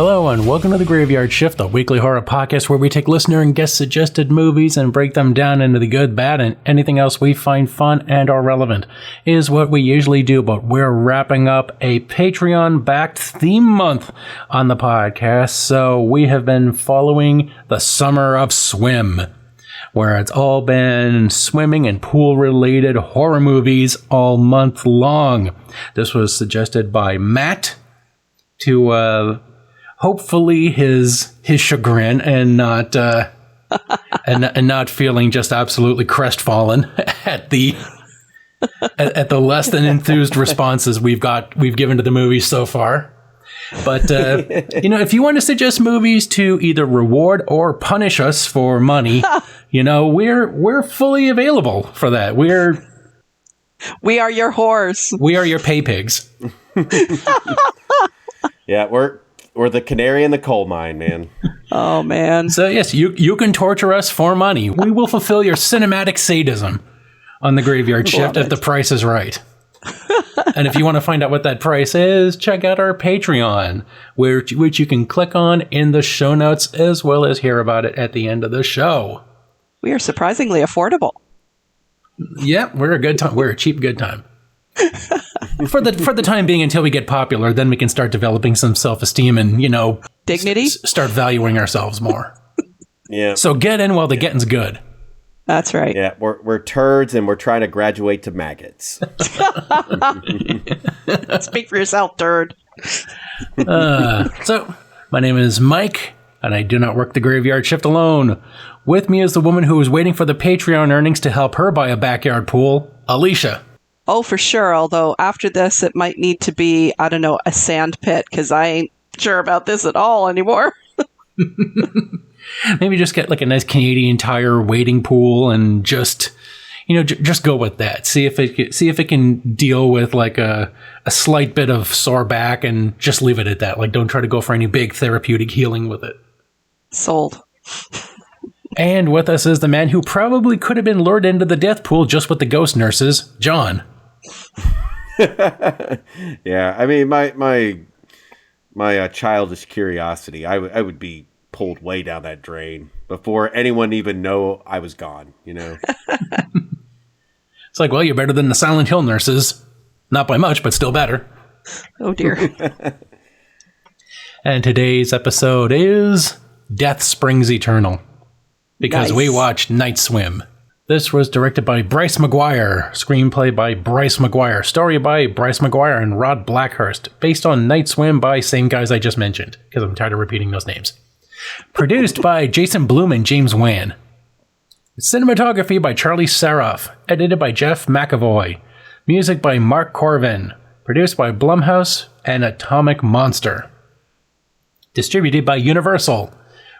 Hello and welcome to The Graveyard Shift, a weekly horror podcast where we take listener and guest suggested movies and break them down into the good, bad, and anything else we find fun and or relevant. Is what we usually do, but we're wrapping up a Patreon-backed theme month on the podcast, so we have been following the Summer of Swim, where it's all been swimming and pool-related horror movies all month long. This was suggested by Matt to hopefully his chagrin and not and not feeling just absolutely crestfallen at the less than enthused responses we've given to the movie so far. But if you want to suggest movies to either reward or punish us for money, we're fully available for that. We are your whores. We are your pay pigs. Yeah, we're the canary in the coal mine, man. Oh, man. So, yes, you can torture us for money. We will fulfill your cinematic sadism on the Graveyard Shift if the price is right. And if you want to find out what that price is, check out our Patreon, which you can click on in the show notes, as well as hear about it at the end of the show. We are surprisingly affordable. Yeah, we're a good time. We're a cheap good time. For the time being, until we get popular, then we can start developing some self-esteem and, dignity. Start valuing ourselves more. Yeah. So get in while the getting's good. That's right. Yeah, we're turds and we're trying to graduate to maggots. Speak for yourself, turd. So, my name is Mike, and I do not work the Graveyard Shift alone. With me is the woman who is waiting for the Patreon earnings to help her buy a backyard pool, Alicia. Oh, for sure. Although after this, it might need to be, I don't know, a sand pit, because I ain't sure about this at all anymore. Maybe just get like a nice Canadian Tire wading pool and just go with that. See if it can deal with like a slight bit of sore back and just leave it at that. Like, don't try to go for any big therapeutic healing with it. Sold. And with us is the man who probably could have been lured into the death pool just with the ghost nurses, John. Yeah, I mean, my childish curiosity, I would be pulled way down that drain before anyone even know I was gone, It's like, well, you're better than the Silent Hill nurses. Not by much, but still better. Oh, dear. And today's episode is Death Springs Eternal, because we watched Night Swim. This was directed by Bryce McGuire, screenplay by Bryce McGuire, story by Bryce McGuire and Rod Blackhurst, based on Night Swim by same guys I just mentioned, because I'm tired of repeating those names. Produced by Jason Blum and James Wan. Cinematography by Charlie Saroff, edited by Jeff McAvoy. Music by Mark Corvin, produced by Blumhouse and Atomic Monster. Distributed by Universal,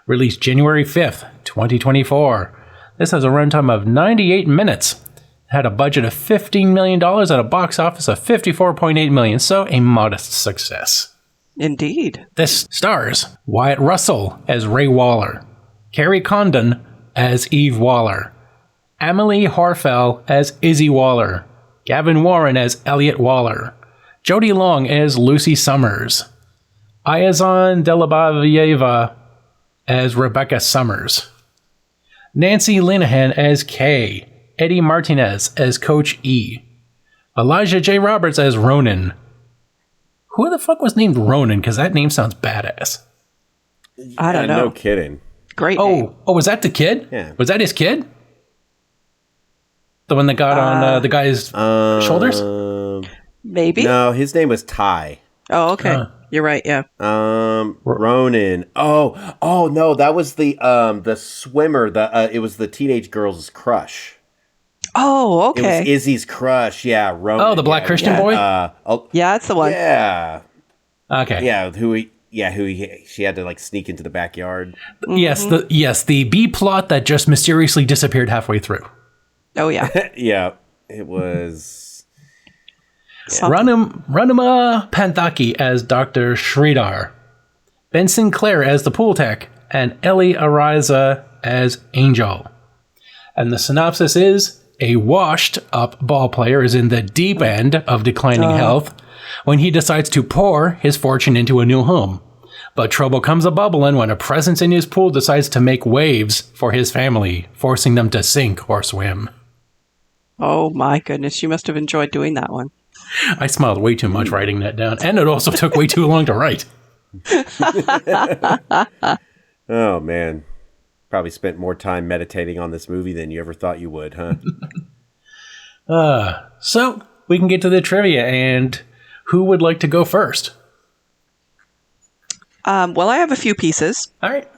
released January 5th, 2024. This has a runtime of 98 minutes. Had a budget of $15 million at a box office of $54.8 million, so a modest success. Indeed. This stars Wyatt Russell as Ray Waller, Carrie Condon as Eve Waller, Emily Horfel as Izzy Waller, Gavin Warren as Elliot Waller, Jodie Long as Lucy Summers, Ayazan Delabavieva as Rebecca Summers, Nancy Linehan as Kay, Eddie Martinez as Coach E, Elijah J. Roberts as Ronan. Who the fuck was named Ronan? Because that name sounds badass. I don't know. No kidding. Great name. Oh, was that the kid? Yeah. Was that his kid? The one that got on the guy's shoulders? Maybe. No, his name was Ty. Oh, okay. You're right, yeah. Ronan. Oh no, that was the swimmer. It was the teenage girl's crush. Oh, okay. It was Izzy's crush. Yeah, Ronan. Oh, the black Christian boy? Yeah, that's the one. Yeah. Okay. Yeah, she had to like sneak into the backyard. Mm-hmm. Yes, the B plot that just mysteriously disappeared halfway through. Oh, yeah. Yeah, it was. Ranuma Panthaki as Dr. Sridhar, Ben Sinclair as the pool tech, and Ellie Ariza as Angel. And the synopsis is, a washed-up ball player is in the deep end of declining health when he decides to pour his fortune into a new home. But trouble comes a-bubbling when a presence in his pool decides to make waves for his family, forcing them to sink or swim. Oh my goodness, you must have enjoyed doing that one. I smiled way too much writing that down, and it also took way too long to write. Oh, man. Probably spent more time meditating on this movie than you ever thought you would, huh? So, we can get to the trivia, and who would like to go first? Well, I have a few pieces. All right.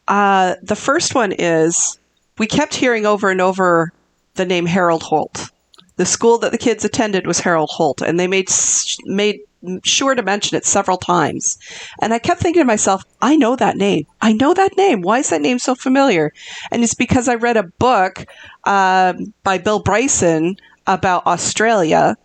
The first one is, we kept hearing over and over the name Harold Holt. The school that the kids attended was Harold Holt, and they made sure to mention it several times. And I kept thinking to myself, I know that name. I know that name. Why is that name so familiar? And it's because I read a book by Bill Bryson about Australia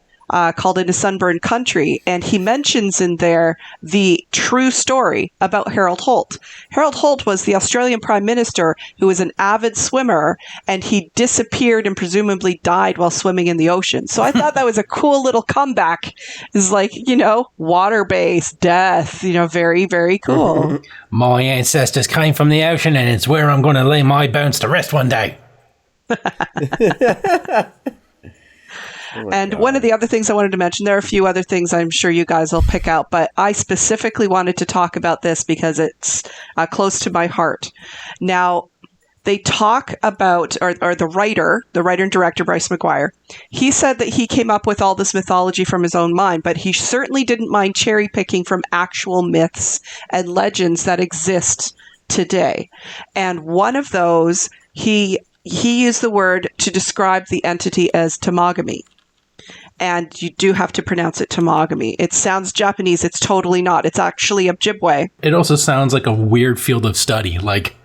called In a Sunburned Country, and he mentions in there the true story about Harold Holt. Harold Holt was the Australian Prime Minister who was an avid swimmer, and he disappeared and presumably died while swimming in the ocean. So I thought that was a cool little comeback. It's like, water-based death, very, very cool. My ancestors came from the ocean, and it's where I'm going to lay my bones to rest one day. And one of the other things I wanted to mention, there are a few other things I'm sure you guys will pick out, but I specifically wanted to talk about this because it's close to my heart. Now, they talk about, or the writer and director, Bryce McGuire, he said that he came up with all this mythology from his own mind, but he certainly didn't mind cherry picking from actual myths and legends that exist today. And one of those, he used the word to describe the entity as Tamagami. And you do have to pronounce it Tamagami. It sounds Japanese. It's totally not. It's actually Ojibwe. It also sounds like a weird field of study. Like,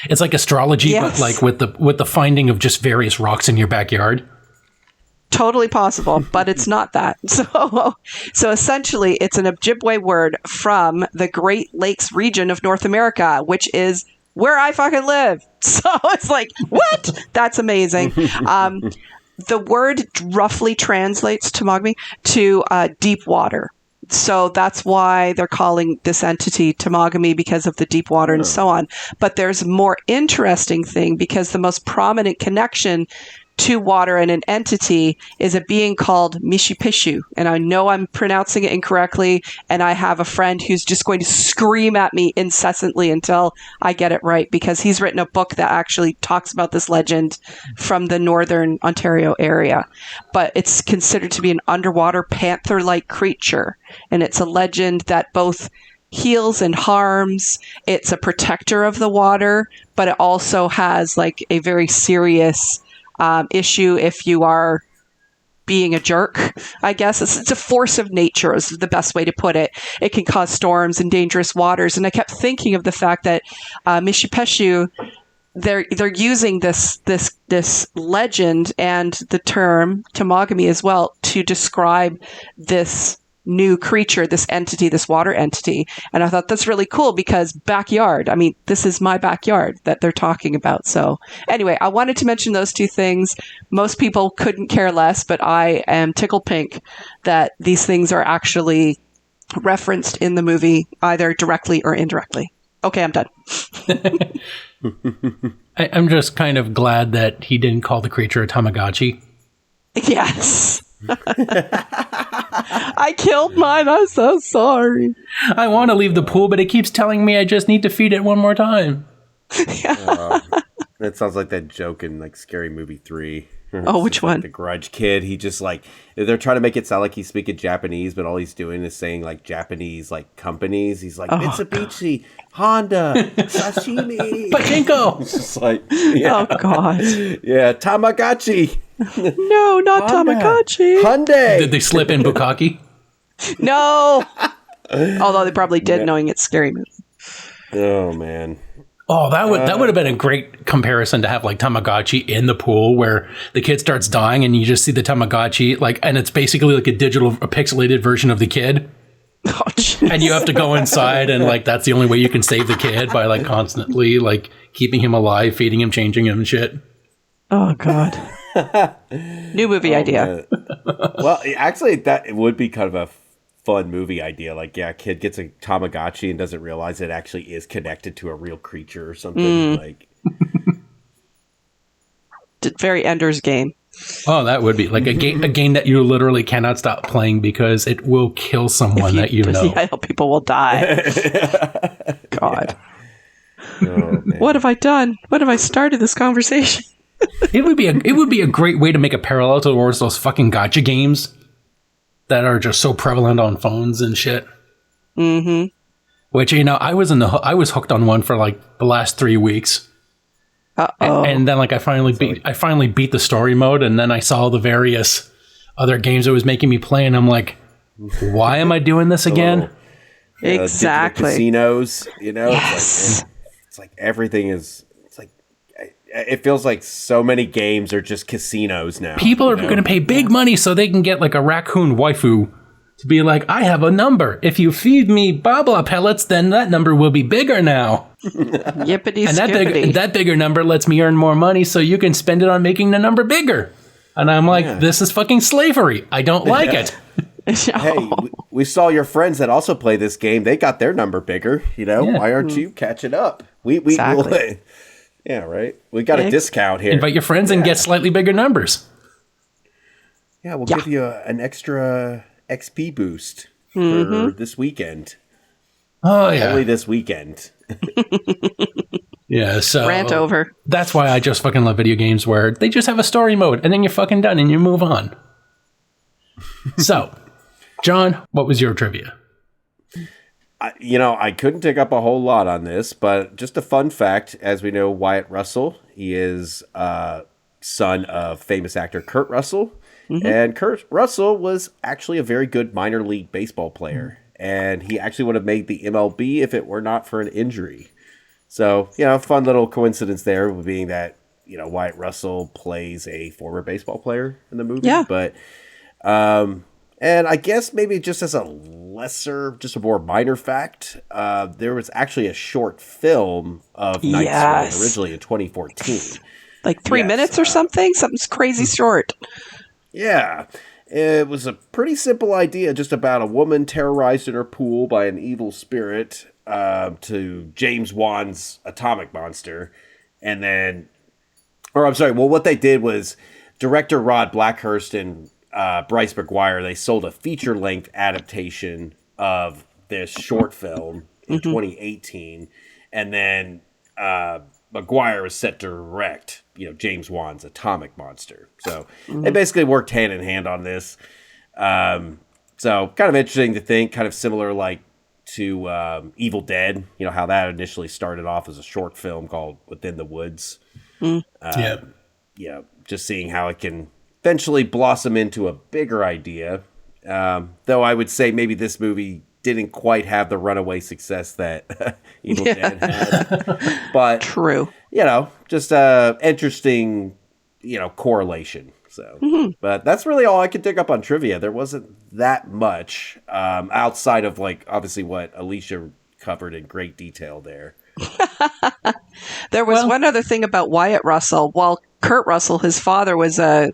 it's like astrology, yes. But like with the finding of just various rocks in your backyard. Totally possible, but it's not that. So essentially, it's an Ojibwe word from the Great Lakes region of North America, which is where I fucking live. So it's like, what? That's amazing. The word roughly translates Tamagami to deep water. So that's why they're calling this entity Tamagami, because of the deep water and so on. But there's a more interesting thing, because the most prominent connection to water and an entity is a being called Mishipishu. And I know I'm pronouncing it incorrectly, and I have a friend who's just going to scream at me incessantly until I get it right, because he's written a book that actually talks about this legend from the northern Ontario area. But it's considered to be an underwater panther-like creature, and it's a legend that both heals and harms. It's a protector of the water, but it also has like a very serious issue if you are being a jerk, I guess. It's a force of nature is the best way to put it. It can cause storms and dangerous waters. And I kept thinking of the fact that Mishipeshu, they're using this legend and the term Tamagami as well to describe this new creature, this entity, this water entity. And I thought that's really cool, because backyard, I mean, this is my backyard that they're talking about. So anyway, I wanted to mention those two things. Most people couldn't care less, but I am tickled pink that these things are actually referenced in the movie, either directly or indirectly. Okay, I'm done. I'm just kind of glad that he didn't call the creature a Tamagotchi. Yes. I killed mine. I'm so sorry. I want to leave the pool, but it keeps telling me I just need to feed it one more time. That sounds like that joke in like Scary Movie 3. Oh, which one? Like the Grudge kid. He just like, they're trying to make it sound like he's speaking Japanese, but all he's doing is saying like Japanese like companies. He's like, Mitsubishi, Honda, sashimi, Pachinko. It's just like, yeah. Oh God. Yeah, Tamagotchi. No, not Honda. Tamagotchi. Hyundai. Did they slip in Bukkake? No. Although they probably did, knowing it's Scary Movie. Oh man. Oh, that would have been a great comparison to have like Tamagotchi in the pool, where the kid starts dying and you just see the Tamagotchi and it's basically like a pixelated version of the kid. Oh, and you have to go inside, and like that's the only way you can save the kid, by like constantly like keeping him alive, feeding him, changing him and shit. Oh God. New movie idea. Well, actually, that would be kind of a fun movie idea. Like, yeah, a kid gets a Tamagotchi and doesn't realize it actually is connected to a real creature or something. Like, very Ender's Game. Oh, that would be like a game that you literally cannot stop playing because it will kill someone that you know. Yeah, people will die. God. oh, man. What have I done? What have I started this conversation? It would be a great way to make a parallel towards those fucking gotcha games that are just so prevalent on phones and shit. Mm-hmm. Which, I was hooked on one for like the last 3 weeks. Uh-oh. And then like I finally beat the story mode, and then I saw the various other games it was making me play, and I'm like, why am I doing this again? Exactly. Casinos, Yes. It's like everything is. It's like it feels like so many games are just casinos now. People are going to pay big money so they can get like a raccoon waifu to be like, I have a number. If you feed me blah blah pellets, then that number will be bigger now. Yippity And skippity. that bigger number lets me earn more money, so you can spend it on making the number bigger. And I'm like, this is fucking slavery. I don't like it. Hey, we saw your friends that also play this game. They got their number bigger. Yeah. Why aren't you catching up? Exactly. Yeah, right. We got a discount here. Invite your friends and get slightly bigger numbers. Yeah, we'll give you an extra XP boost for this weekend. Oh yeah, Only this weekend. Yeah, so Rant over. That's why I just fucking love video games where they just have a story mode and then you're fucking done and you move on. So, John, what was your trivia? I couldn't dig up a whole lot on this, but just a fun fact, as we know, Wyatt Russell, he is son of famous actor Kurt Russell. And Kurt Russell was actually a very good minor league baseball player. And he actually would have made the MLB if it were not for an injury. So, fun little coincidence there, being that, Wyatt Russell plays a former baseball player in the movie. Yeah. But, and I guess maybe just as a more minor fact, there was actually a short film of Night Swim originally in 2014. Like 3 minutes or something? Something's crazy short. Yeah. It was a pretty simple idea, just about a woman terrorized in her pool by an evil spirit to James Wan's atomic monster. And then, what they did was director Rod Blackhurst and Bryce McGuire, they sold a feature-length adaptation of this short film in 2018. And then McGuire was set to direct, James Wan's atomic monster. So they basically worked hand in hand on this. So kind of interesting to think, kind of similar like to Evil Dead, how that initially started off as a short film called Within the Woods. Just seeing how it can eventually blossom into a bigger idea. Though I would say maybe this movie didn't quite have the runaway success that Evil Dead had. But true. Just interesting, correlation. So, but that's really all I could dig up on trivia. There wasn't that much outside of obviously what Alicia covered in great detail there. There was one other thing about Wyatt Russell. While Kurt Russell, his father, was a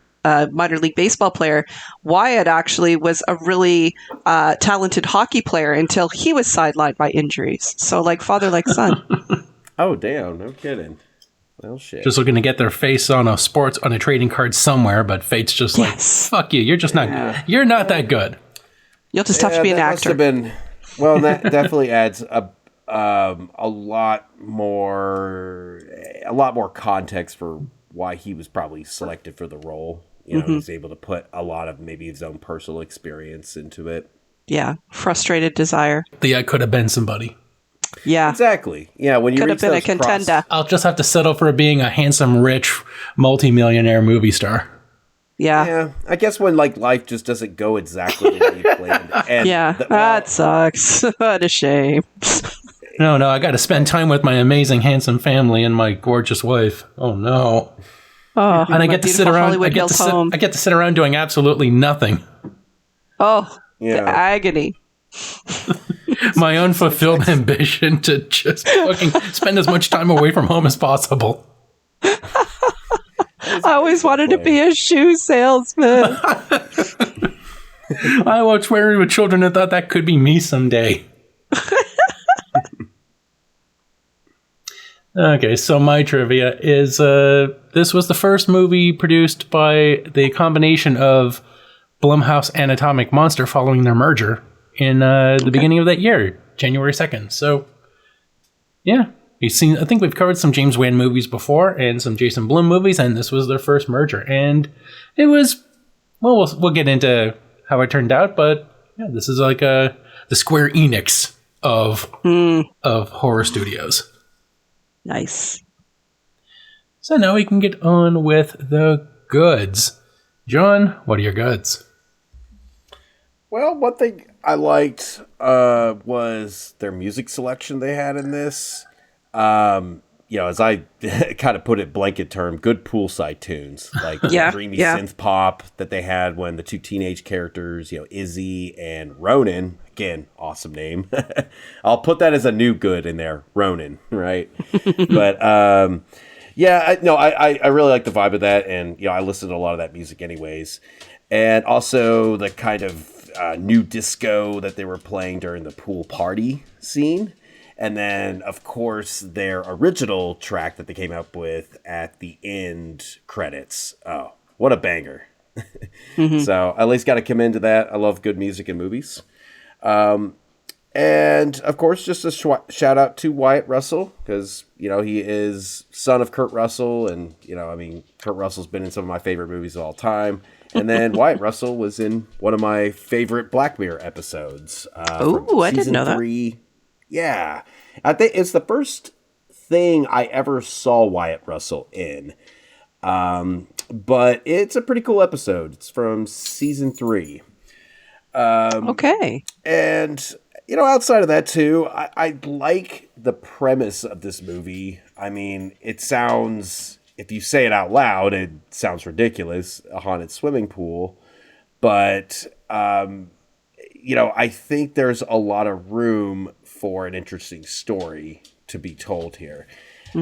minor league baseball player, Wyatt actually was a really talented hockey player until he was sidelined by injuries. So father, like son. Oh, damn. No kidding. Well, shit. Just looking to get their face on a trading card somewhere, but fate's just fuck you. You're just you're not that good. You'll just have to be an actor. That definitely adds a lot more context for why he was probably selected for the role. He's able to put a lot of maybe his own personal experience into it. Yeah. Frustrated desire. I could have been somebody. Yeah. Exactly. Yeah, when you could have been a contender. I'll just have to settle for being a handsome, rich, multimillionaire movie star. Yeah. I guess when life just doesn't go exactly the way you planned. And that sucks. What a shame. No, I got to spend time with my amazing, handsome family and my gorgeous wife. Oh no. Oh, and I get to sit around. I get to sit around doing absolutely nothing. Oh, the agony. My unfulfilled ambition to just fucking spend as much time away from home as possible. I always wanted to be a shoe salesman. I watched Married with Children and thought that could be me someday. Okay, so my trivia is this was the first movie produced by the combination of Blumhouse and Atomic Monster following their merger in the beginning of that year, January 2nd. So, yeah. I think we've covered some James Wan movies before and some Jason Blum movies, and this was their first merger. And it was, well, we'll get into how it turned out, but yeah, this is like the Square Enix of horror studios. Nice. So now we can get on with the goods. John, what are your goods? Well, one thing I liked was their music selection they had in this. As I kind of put it blanket term, good poolside tunes, like dreamy synth pop that they had when the two teenage characters, Izzy and Ronan, again, awesome name. I'll put that as a new good in there, Ronan, right? But I really like the vibe of that, and I listen to a lot of that music anyways, and also the kind of new disco that they were playing during the pool party scene. And then, of course, their original track that they came up with at the end credits. Oh, what a banger. So I at least got to commend to that. I love good music in movies. And, of course, just a shout out to Wyatt Russell, because, he is son of Kurt Russell. And, Kurt Russell's been in some of my favorite movies of all time. And then Wyatt Russell was in one of my favorite Black Mirror episodes. Oh, I didn't know 3. That. Yeah, I think it's the first thing I ever saw Wyatt Russell in. But it's a pretty cool episode. It's from season 3. Okay. And, outside of that, too, I like the premise of this movie. I mean, it sounds, if you say it out loud, it sounds ridiculous, a haunted swimming pool. But, I think there's a lot of room for an interesting story to be told here.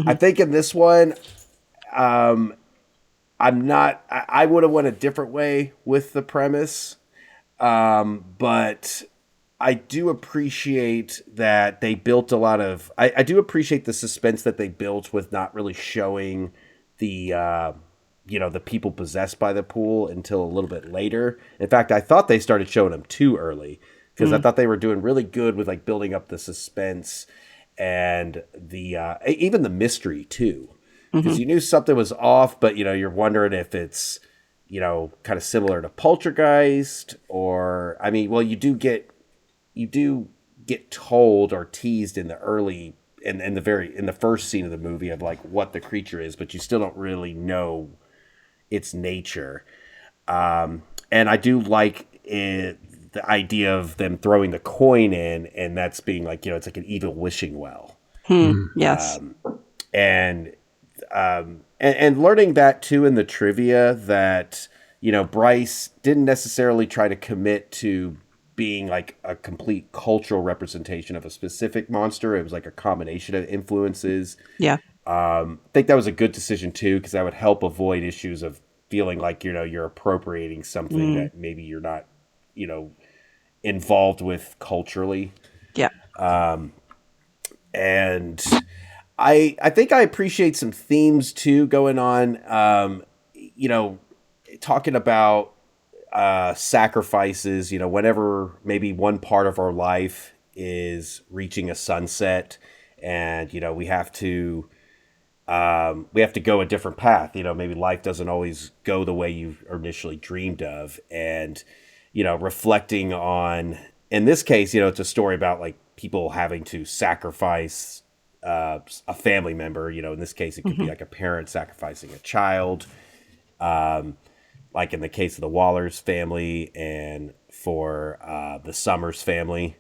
I think in this one, I would have went a different way with the premise. But I do appreciate that they built a lot of, I do appreciate the suspense that they built with not really showing the, the people possessed by the pool until a little bit later. In fact, I thought they started showing them too early, because I thought they were doing really good with like building up the suspense and the even the mystery too, because you knew something was off, but you're wondering if it's kind of similar to Poltergeist, or you do get told or teased in the early in the first scene of the movie of like what the creature is, but you still don't really know its nature. And I do like the idea of them throwing the coin in, and that's being like, it's like an evil wishing well. Yes. And learning that too in the trivia that, Bryce didn't necessarily try to commit to being like a complete cultural representation of a specific monster. It was like a combination of influences. Yeah. I think that was a good decision too, because that would help avoid issues of feeling like, you're appropriating something that maybe you're not, involved with culturally. Yeah. And I think I appreciate some themes too going on, talking about sacrifices, whenever maybe one part of our life is reaching a sunset and, we have to go a different path. Maybe life doesn't always go the way you initially dreamed of. And, reflecting on, in this case, it's a story about like people having to sacrifice a family member. In this case, it could be like a parent sacrificing a child, like in the case of the Wallers family and for the Summers family.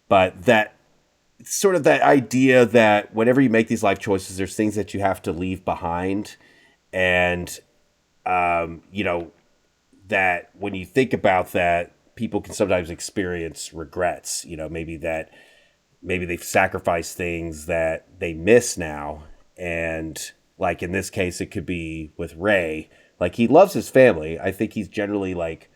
But that sort of that idea that whenever you make these life choices, there's things that you have to leave behind. And, that when you think about that, people can sometimes experience regrets, maybe they've sacrificed things that they miss now. And like in this case, it could be with Ray. Like he loves his family. I think he's generally like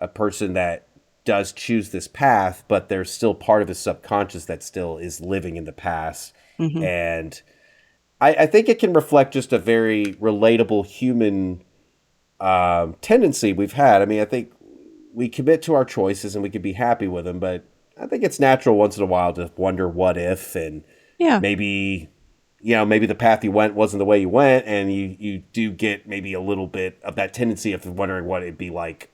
a person that does choose this path, but there's still part of his subconscious that still is living in the past. Mm-hmm. And I think it can reflect just a very relatable human tendency we've had. I mean, I think we commit to our choices and we can be happy with them, but I think it's natural once in a while to wonder what if, and maybe the path you went wasn't the way you went, and you do get maybe a little bit of that tendency of wondering what it'd be like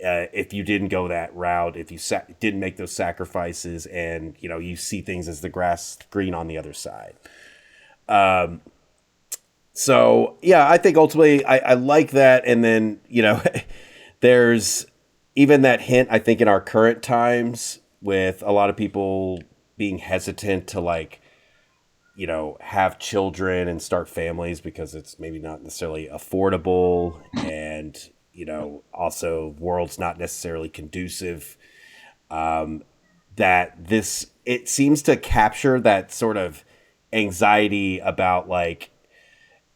if you didn't go that route, if you didn't make those sacrifices, and you see things as the grass green on the other side. So yeah, I think ultimately I like that, and then there's even that hint, I think, in our current times with a lot of people being hesitant to have children and start families because it's maybe not necessarily affordable, and also world's not necessarily conducive. That it seems to capture that sort of anxiety about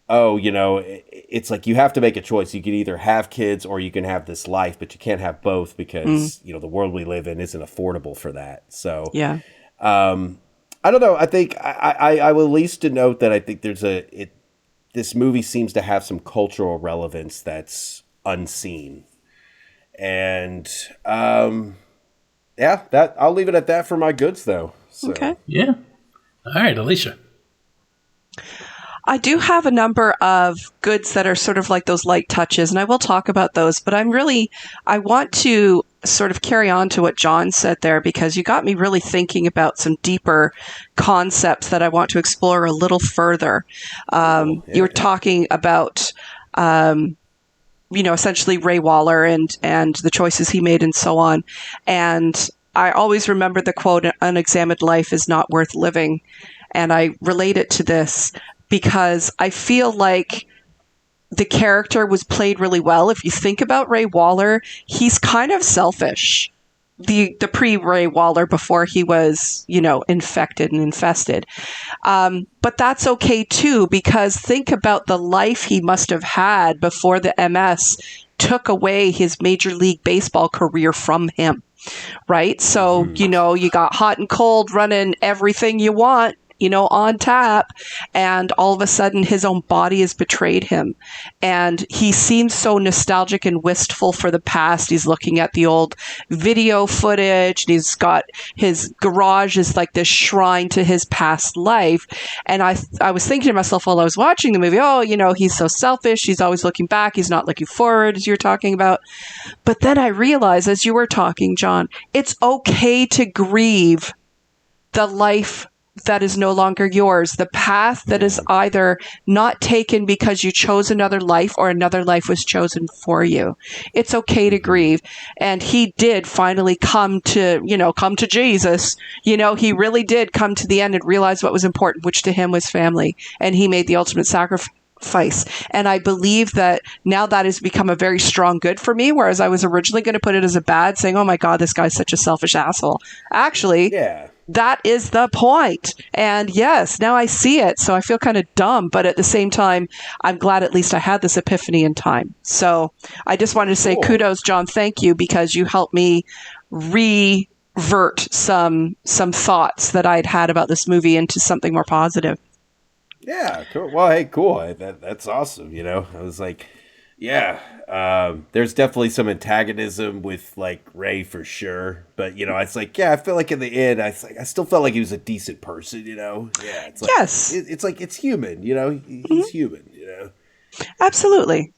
it's like you have to make a choice. You can either have kids or you can have this life, but you can't have both because the world we live in isn't affordable for that. So yeah. I don't know. I think I will at least denote that I think this movie seems to have some cultural relevance that's unseen. And that I'll leave it at that for my goods though. So. Okay. Yeah. All right, Alicia. I do have a number of goods that are sort of like those light touches, and I will talk about those, but I want to sort of carry on to what John said there, because you got me really thinking about some deeper concepts that I want to explore a little further. You were talking about, essentially Ray Waller and the choices he made and so on. And I always remember the quote, "Unexamined life is not worth living." And I relate it to this because I feel like the character was played really well. If you think about Ray Waller, he's kind of selfish. The pre-Ray Waller, before he was, infected and infested. But that's okay too, because think about the life he must have had before the MS took away his Major League Baseball career from him. Right? So, you got hot and cold running everything you want, on tap, and all of a sudden his own body has betrayed him. And he seems so nostalgic and wistful for the past. He's looking at the old video footage, and he's got his garage is like this shrine to his past life. And I was thinking to myself while I was watching the movie, he's so selfish. He's always looking back. He's not looking forward, as you're talking about. But then I realized, as you were talking, John, it's okay to grieve the life that is no longer yours, the path that is either not taken because you chose another life or another life was chosen for you. It's okay to grieve. And he did finally come to Jesus. He really did come to the end and realize what was important, which to him was family. And he made the ultimate sacrifice. And I believe that now that has become a very strong good for me, whereas I was originally going to put it as a bad, saying, oh my God, this guy's such a selfish asshole. Actually, that is the point. And yes, now I see it. So I feel kind of dumb, but at the same time, I'm glad at least I had this epiphany in time. So I just wanted to say kudos, John. Thank you, because you helped me revert some thoughts that I'd had about this movie into something more positive. Yeah, cool. Well, hey, cool. That's awesome. I was like, there's definitely some antagonism with Ray for sure, but it's like, I feel like in the end, I still felt like he was a decent person. It's like, yes, it's like it's human. He's human. Absolutely,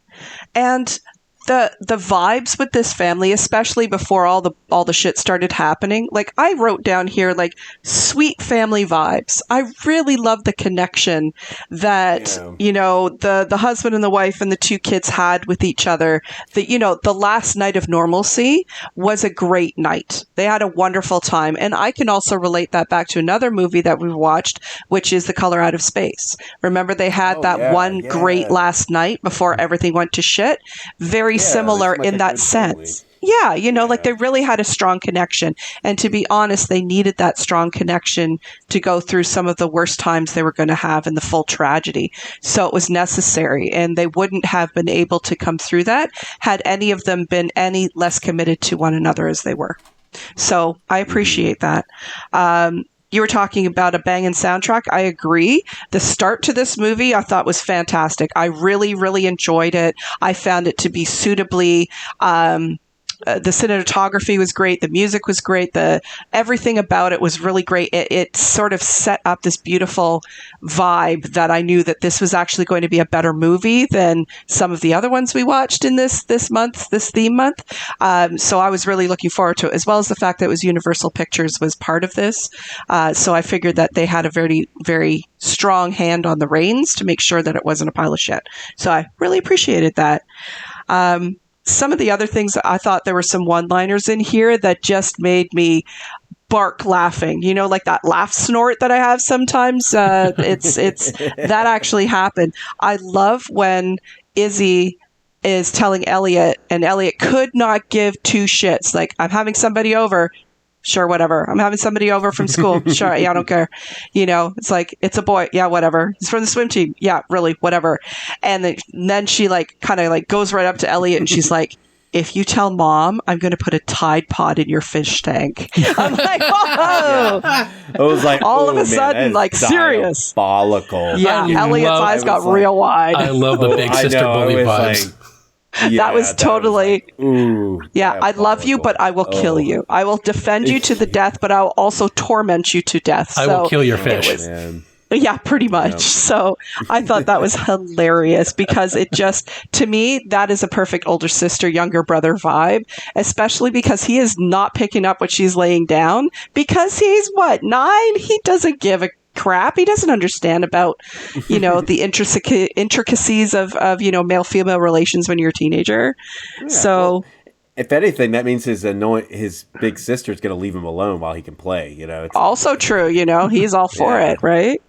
and the vibes with this family, especially before all the shit started happening, I wrote down here sweet family vibes. I really love the connection that the husband and the wife and the two kids had with each other. The last night of normalcy was a great night. They had a wonderful time, and I can also relate that back to another movie that we've watched, which is The Color Out of Space. Remember, they had great last night before everything went to shit. Very similar in that sense. Yeah, like they really had a strong connection. And to be honest, they needed that strong connection to go through some of the worst times they were going to have in the full tragedy. So it was necessary. And they wouldn't have been able to come through that had any of them been any less committed to one another as they were. So I appreciate that. You were talking about a banging soundtrack. I agree. The start to this movie I thought was fantastic. I really, really enjoyed it. I found it to be suitably... the cinematography was great. The music was great. Everything about it was really great. It sort of set up this beautiful vibe that I knew that this was actually going to be a better movie than some of the other ones we watched in this theme month. So I was really looking forward to it, as well as the fact that it was Universal Pictures was part of this. So I figured that they had a very, very strong hand on the reins to make sure that it wasn't a pile of shit. So I really appreciated that. Some of the other things, I thought there were some one-liners in here that just made me bark laughing. Like that laugh snort that I have sometimes. It's that actually happened. I love when Izzy is telling Elliot, and Elliot could not give two shits. Like, I'm having somebody over. Sure, whatever. I'm having somebody over from school. Sure, yeah, I don't care. It's like, it's a boy. Yeah, whatever. He's from the swim team. Yeah, really, whatever. And then she kind of goes right up to Elliot and she's like, if you tell Mom, I'm going to put a Tide Pod in your fish tank. I'm like, whoa. It was like, all of a sudden, serious. Diabolical. Yeah, Elliot's eyes got real wide. I love the big sister bully vibes. That was totally... yeah, I love you, but I will kill you. I will defend you to the death, but I will also torment you to death. I will kill your fish. Yeah, pretty much. Yep. So I thought that was hilarious because it just, to me, that is a perfect older sister, younger brother vibe, especially because he is not picking up what she's laying down because he's 9? He doesn't give a crap. He doesn't understand about, the intricacies of male-female relations when you're a teenager. Yeah, so... if anything, that means his big sister's going to leave him alone while he can play. It's also true. He's all for it, right?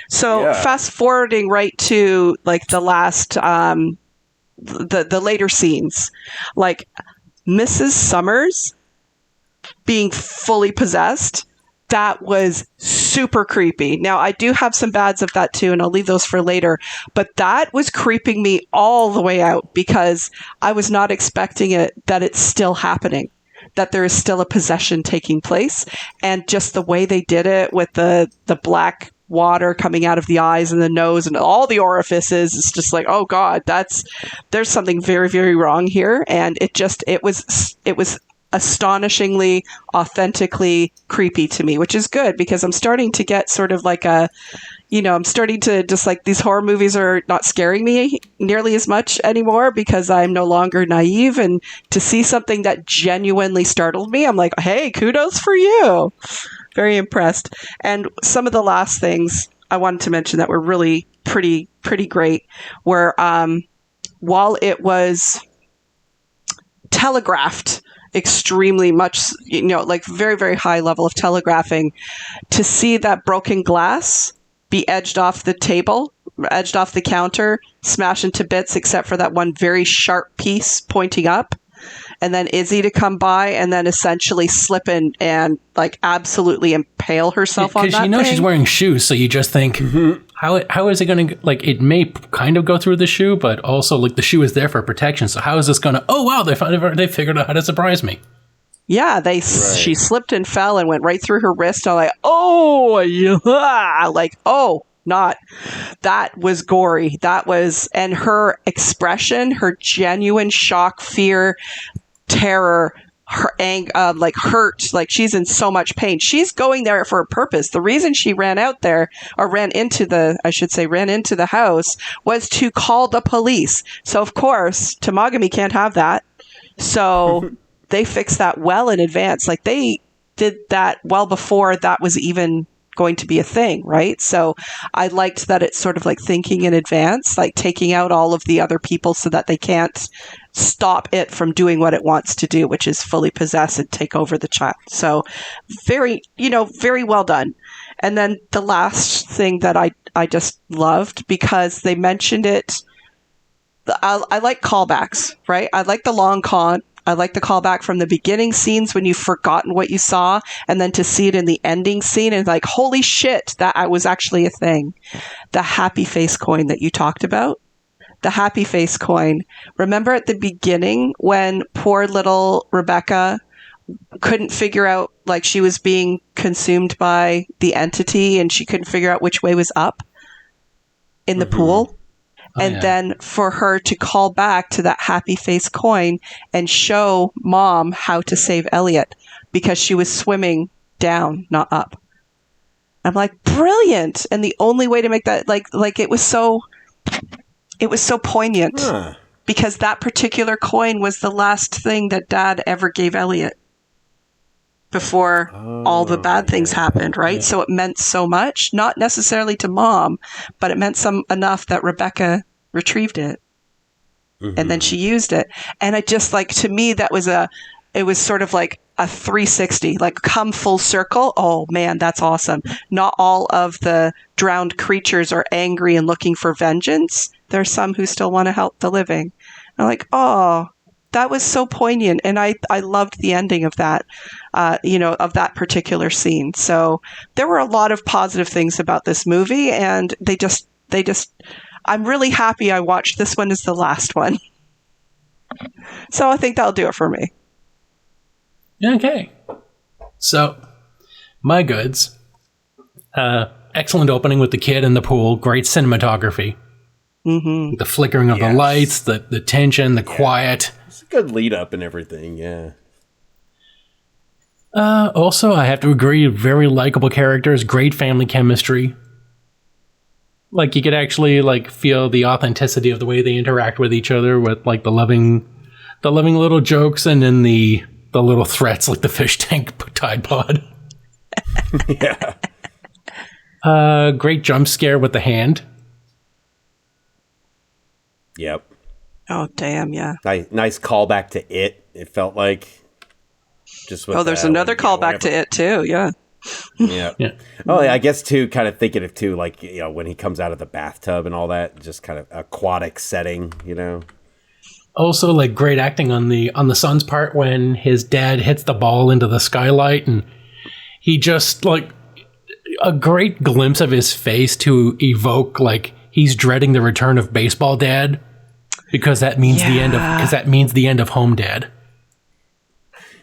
So fast forwarding right to the last, the later scenes, like Mrs. Summers being fully possessed. That was super creepy. Now, I do have some bads of that too, and I'll leave those for later. But that was creeping me all the way out because I was not expecting that it's still happening, that there is still a possession taking place. And just the way they did it with the black water coming out of the eyes and the nose and all the orifices, it's just like, oh God, there's something very, very wrong here. And it was astonishingly, authentically creepy to me, which is good because I'm starting to get sort of I'm starting to just these horror movies are not scaring me nearly as much anymore because I'm no longer naive. And to see something that genuinely startled me, I'm like, hey, kudos for you. Very impressed. And some of the last things I wanted to mention that were really pretty great were while it was telegraphed extremely much, very, very high level of telegraphing, to see that broken glass be edged off the table, edged off the counter, smashed into bits, except for that one very sharp piece pointing up. And then Izzy to come by and then essentially slip in and absolutely impale herself on that thing. Because she's wearing shoes, so you just think, how is it going to, it may kind of go through the shoe, but also the shoe is there for protection. So how is this going to, oh wow, they figured out how to surprise me. Yeah, she slipped and fell and went right through her wrist. I'm like, oh, yeah, not. That was gory. That was, and her expression, her genuine shock, fear, terror, her hurt, she's in so much pain. She's going there for a purpose. The reason she ran into the house was to call the police. So of course, Tamagami can't have that. So they fixed that well in advance. They did that well before that was even going to be a thing, right? So I liked that it's sort of thinking in advance, taking out all of the other people so that they can't stop it from doing what it wants to do, which is fully possess and take over the child. So very, very well done. And then the last thing that I just loved, because they mentioned it, I like callbacks, right? I like the long I like the callback from the beginning scenes when you've forgotten what you saw, and then to see it in the ending scene and like, holy shit, that was actually a thing. The happy face coin that you talked about, the happy face coin. Remember at the beginning when poor little Rebecca couldn't figure out, like, she was being consumed by the entity and she couldn't figure out which way was up in the pool? And then for her to call back to that happy face coin and show Mom how to save Elliot because she was swimming down, not up. I'm like, brilliant. And the only way to make that, like it was so poignant because that particular coin was the last thing that Dad ever gave Elliot before all the bad things happened, right? Yeah. So it meant so much, not necessarily to Mom, but it meant enough that Rebecca retrieved it. And then she used it. And it just, like, to me, it was sort of like a 360, like, come full circle. Oh man, that's awesome. Not all of the drowned creatures are angry and looking for vengeance. There's some who still want to help the living. I'm like, oh, that was so poignant. And I loved the ending of that, of that particular scene. So there were a lot of positive things about this movie, and they just, I'm really happy I watched this one as the last one. So I think that'll do it for me. Okay. So, my goods. Excellent opening with the kid in the pool. Great cinematography. Mm-hmm. The flickering of the lights, the tension, the quiet. It's a good lead up and everything, yeah. Also, I have to agree, very likable characters, great family chemistry. Like, you could actually, like, feel the authenticity of the way they interact with each other, with, like, the loving little jokes and then the little threats, like the fish tank Tide Pod. Yeah. Great jump scare with the hand. Yep. Oh, damn, yeah. Nice callback to It, it felt like. Just with there's another callback to It, too, yeah. Yeah. Oh, yeah, I guess, too, kind of thinking of, too, like, when he comes out of the bathtub and all that, just kind of aquatic setting, Also, like, great acting on the son's part when his dad hits the ball into the skylight, and he just, like, a great glimpse of his face to evoke, like, he's dreading the return of baseball dad, because that means the end of home dad.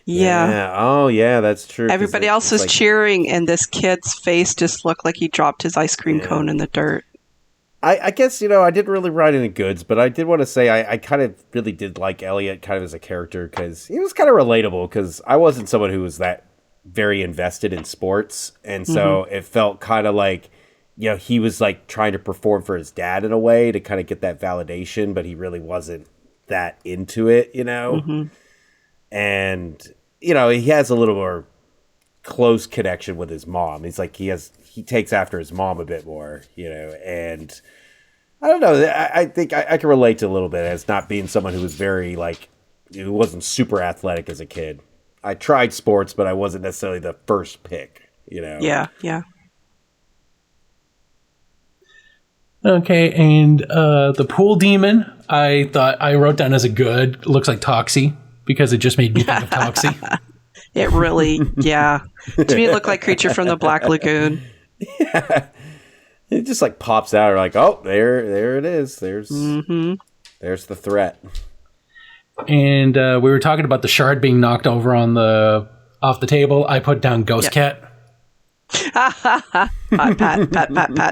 Yeah. Oh, yeah, that's true. Everybody else was cheering, and this kid's face just looked like he dropped his ice cream cone in the dirt. I guess, I didn't really write any goods, but I did want to say I kind of really did like Elliot kind of as a character because he was kind of relatable because I wasn't someone who was that very invested in sports. And so it felt kind of like, he was like trying to perform for his dad in a way to kind of get that validation, but he really wasn't that into it, And, he has a little more close connection with his mom. He's like, he takes after his mom a bit more, and I don't know. I think I can relate to a little bit as not being someone who was very, like, who wasn't super athletic as a kid. I tried sports, but I wasn't necessarily the first pick, Yeah. Okay, and the pool demon, I thought I wrote down as a good. Looks like Toxie, because it just made me think of Toxie. It really, yeah. To me, it looked like Creature from the Black Lagoon. Yeah. It just, like, pops out. Or like, oh, there it is. There's the threat. And we were talking about the shard being knocked over off the table. I put down Ghost Cat. Pat,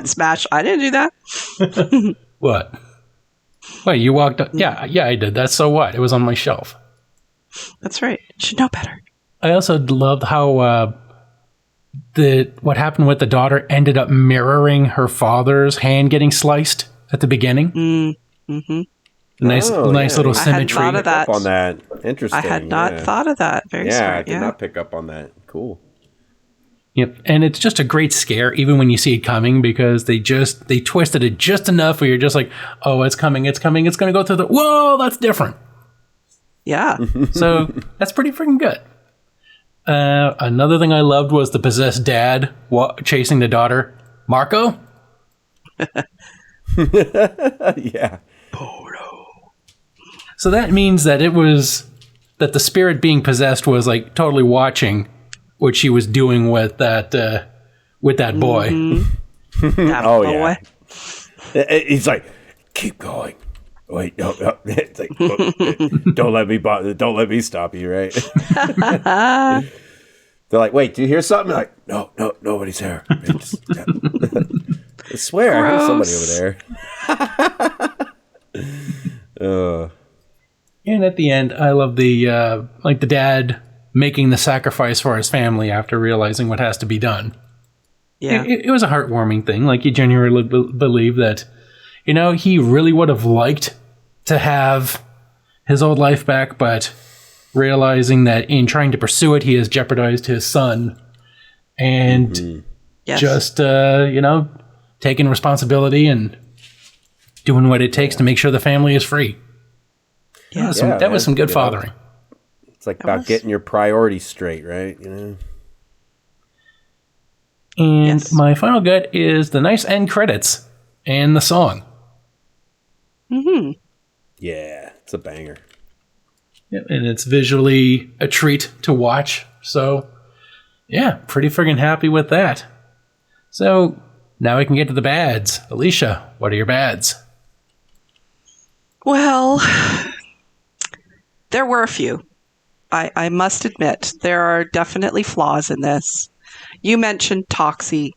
smash. I didn't do that. What? Wait, you walked up? Yeah, I did that. So what? It was on my shelf. That's right. You should know better. I also loved how what happened with the daughter ended up mirroring her father's hand getting sliced at the beginning. Mm-hmm. Nice little symmetry. I hadn't thought of that. On that. Interesting. I had not thought of that. Very smart. I did not pick up on that. Cool. Yep, and it's just a great scare, even when you see it coming, because they twisted it just enough where you're just like, oh, it's coming, it's going to go through whoa, that's different. Yeah. So that's pretty freaking good. Another thing I loved was the possessed dad chasing the daughter. Marco? Yeah. So that means that it was that the spirit being possessed was like totally watching what she was doing with that boy. That Oh, boy. yeah. He's like, keep going. Wait, no. It's like, don't let me stop you, right? They're like, wait, do you hear something? Like, no, nobody's here. I swear, I heard somebody over there. And at the end, I love the like the dad making the sacrifice for his family after realizing what has to be done. Yeah. It was a heartwarming thing. Like, you genuinely believe that, you know, he really would have liked to have his old life back, but realizing that in trying to pursue it, he has jeopardized his son. And just, you know, taking responsibility and doing what it takes to make sure the family is free. Yeah. That was some good fathering. It's like about getting your priorities straight, right? You know. And my final gut is the nice end credits and the song. Mm-hmm. Yeah, it's a banger. Yeah, and it's visually a treat to watch. So, yeah, pretty friggin' happy with that. So, now we can get to the bads. Alicia, what are your bads? Well, there were a few. I must admit, there are definitely flaws in this. You mentioned Toxie,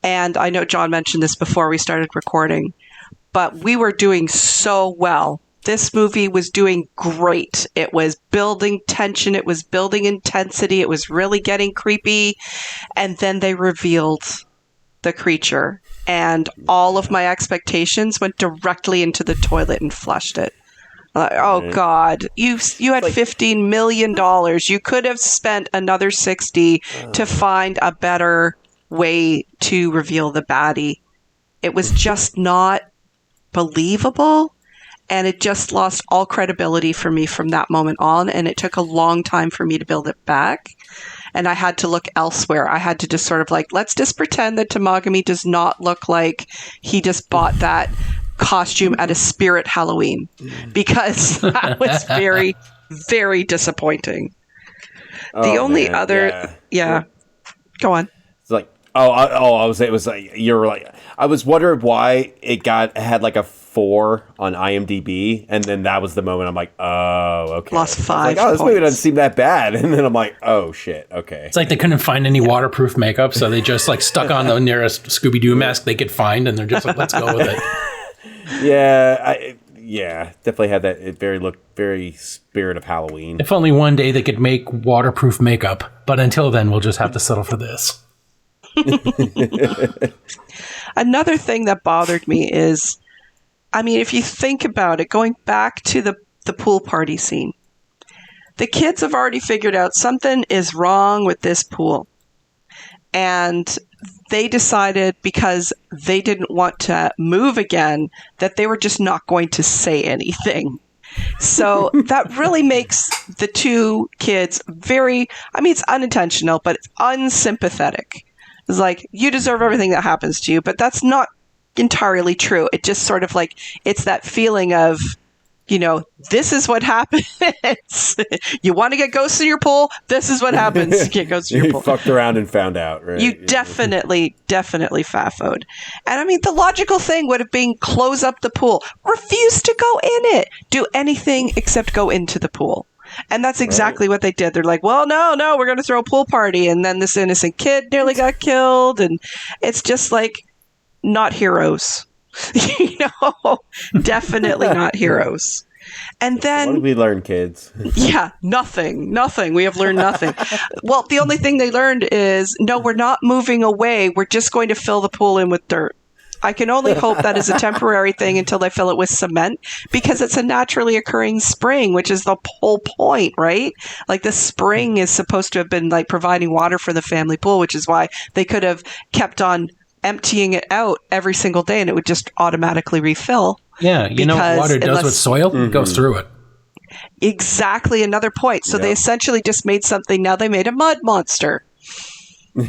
and I know John mentioned this before we started recording, but we were doing so well. This movie was doing great. It was building tension. It was building intensity. It was really getting creepy. And then they revealed the creature, and all of my expectations went directly into the toilet and flushed it. Oh God! You had $15 million. You could have spent another 60 to find a better way to reveal the baddie. It was just not believable, and it just lost all credibility for me from that moment on. And it took a long time for me to build it back. And I had to look elsewhere. I had to just sort of like, let's just pretend that Tamagami does not look like he just bought that costume at a Spirit Halloween, because that was very, very disappointing. The only other, go on. It's like, I was. It was like you're like. I was wondering why it had like a 4 on IMDb, and then that was the moment I'm like, oh, okay. Lost 5 like, oh, this movie doesn't seem that bad, and then I'm like, oh shit, okay. It's like they couldn't find any waterproof makeup, so they just like stuck on the nearest Scooby-Doo mask they could find, and they're just like, let's go with it. Definitely had that. It very spirit of Halloween. If only one day they could make waterproof makeup, but until then, we'll just have to settle for this. Another thing that bothered me is, I mean, if you think about it, going back to the pool party scene, the kids have already figured out something is wrong with this pool. And they decided, because they didn't want to move again, that they were just not going to say anything. So that really makes the two kids very, I mean, it's unintentional, but it's unsympathetic. It's like, you deserve everything that happens to you, but that's not entirely true. It just sort of like, it's that feeling of, you know, this is what happens. You want to get ghosts in your pool? This is what happens. You get ghosts in your pool. You fucked around and found out, right? You definitely faffoed. And I mean, the logical thing would have been close up the pool. Refuse to go in it. Do anything except go into the pool. And that's exactly what they did. They're like, well, no, we're going to throw a pool party. And then this innocent kid nearly got killed. And it's just like, not heroes. You know, definitely not heroes. And then what did we learn, kids? Yeah, nothing. We have learned nothing. Well, the only thing they learned is, no, we're not moving away. We're just going to fill the pool in with dirt. I can only hope that is a temporary thing until they fill it with cement, because it's a naturally occurring spring, which is the whole point, right? Like, the spring is supposed to have been like providing water for the family pool, which is why they could have kept on emptying it out every single day and it would just automatically refill. Yeah, you know what water does with soil? It goes through it. Exactly, another point. So they essentially just made something, now they made a mud monster.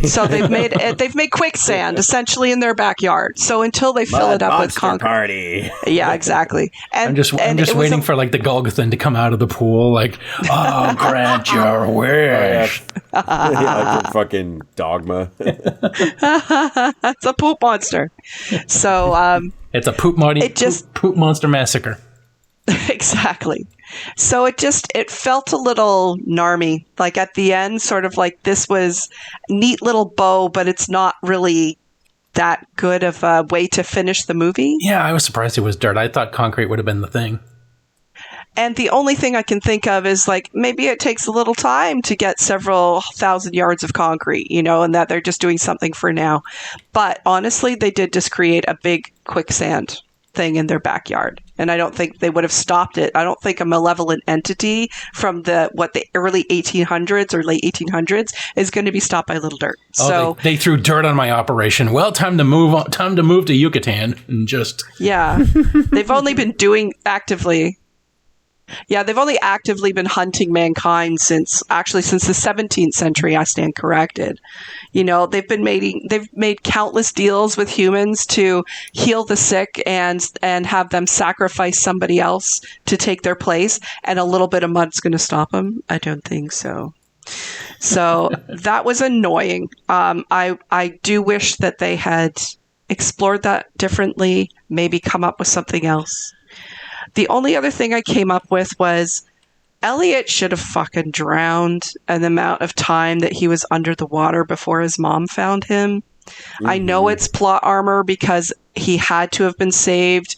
So they've made quicksand essentially in their backyard. So until they fill it up with concrete. Party. Yeah, exactly. And I'm just waiting for like the Golgothan to come out of the pool, like, oh, grant your wish. Like fucking Dogma. It's a poop monster. So it's a poop monster massacre. Exactly. So it felt a little narmy. Like at the end, sort of like this was neat little bow, but it's not really that good of a way to finish the movie. Yeah, I was surprised it was dirt. I thought concrete would have been the thing. And the only thing I can think of is like maybe it takes a little time to get several thousand yards of concrete, and that they're just doing something for now. But honestly, they did just create a big quicksand thing in their backyard. And I don't think they would have stopped it. I don't think a malevolent entity from the early 1800s or late 1800s is going to be stopped by a little dirt. Oh, so they threw dirt on my operation. Well, time to move on. Time to move to Yucatan and just. Yeah. They've only been actively been hunting mankind since the 17th century. I stand corrected. They've made countless deals with humans to heal the sick and have them sacrifice somebody else to take their place. And a little bit of mud's going to stop them? I don't think so. So that was annoying. I do wish that they had explored that differently, maybe come up with something else. The only other thing I came up with was Elliot should have fucking drowned an amount of time that he was under the water before his mom found him. Mm-hmm. I know it's plot armor because he had to have been saved.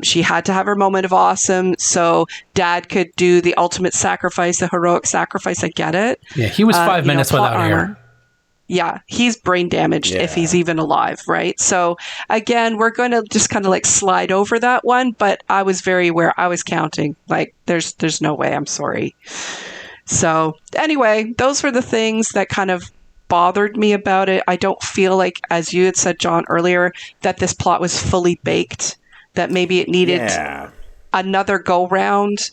She had to have her moment of awesome so Dad could do the ultimate sacrifice, the heroic sacrifice. I get it. Yeah, he was 5 minutes without air. Yeah, he's brain damaged if he's even alive, right? So again, we're going to just kind of like slide over that one, but I was very aware. I was counting. Like, there's no way. I'm sorry. So anyway, those were the things that kind of bothered me about it. I don't feel like, as you had said, John, earlier, that this plot was fully baked, that maybe it needed another go round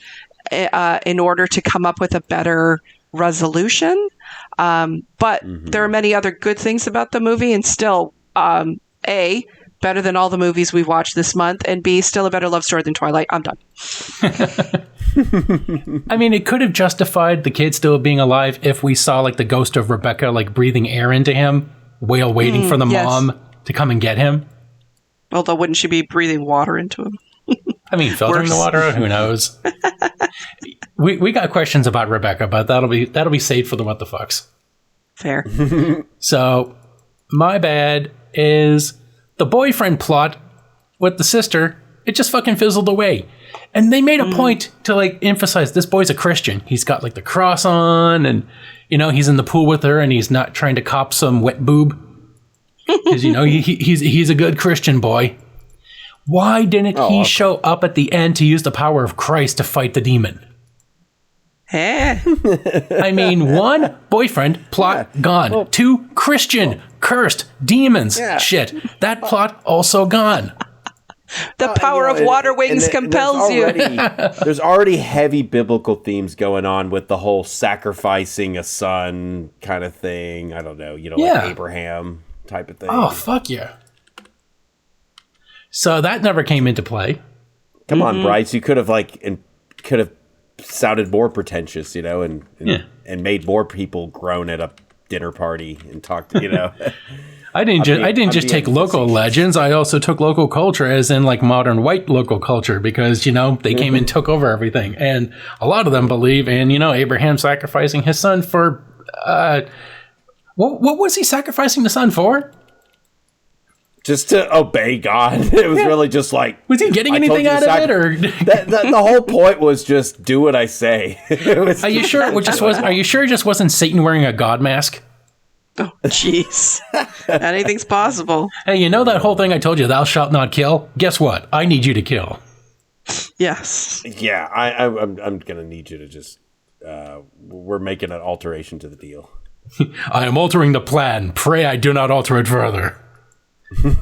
in order to come up with a better resolution. But there are many other good things about the movie, and still, A, better than all the movies we've watched this month, and B, still a better love story than Twilight. I'm done. I mean, it could have justified the kid still being alive if we saw like the ghost of Rebecca like breathing air into him while waiting for the mom to come and get him. Although, wouldn't she be breathing water into him? I mean, filtering the water out, who knows? We got questions about Rebecca, but that'll be saved for the what the fucks. Fair. So, my bad is the boyfriend plot with the sister. It just fucking fizzled away, and they made a point to like emphasize this boy's a Christian. He's got like the cross on, and he's in the pool with her, and he's not trying to cop some wet boob because he's a good Christian boy. Why didn't he show up at the end to use the power of Christ to fight the demon? I mean, 1, boyfriend, plot gone. 2, Christian, cursed, demons, shit. That plot also gone. The power of water wings compels you. There's already heavy biblical themes going on with the whole sacrificing a son kind of thing. I don't know, like Abraham type of thing. Oh, fuck yeah. So that never came into play. Come on, Bryce. You could have sounded more pretentious, and made more people groan at a dinner party and talk. I didn't just take local legends. I also took local culture, as in like modern white local culture, because they came and took over everything, and a lot of them believe in Abraham sacrificing his son for what was he sacrificing the son for? Just to obey God. It was really just like... Was he getting anything out of it? Or the whole point was just do what I say. Are you sure it just wasn't Satan wearing a God mask? Oh, jeez. Anything's possible. Hey, that whole thing I told you, thou shalt not kill? Guess what? I need you to kill. Yes. Yeah, I'm going to need you to just... we're making an alteration to the deal. I am altering the plan. Pray I do not alter it further.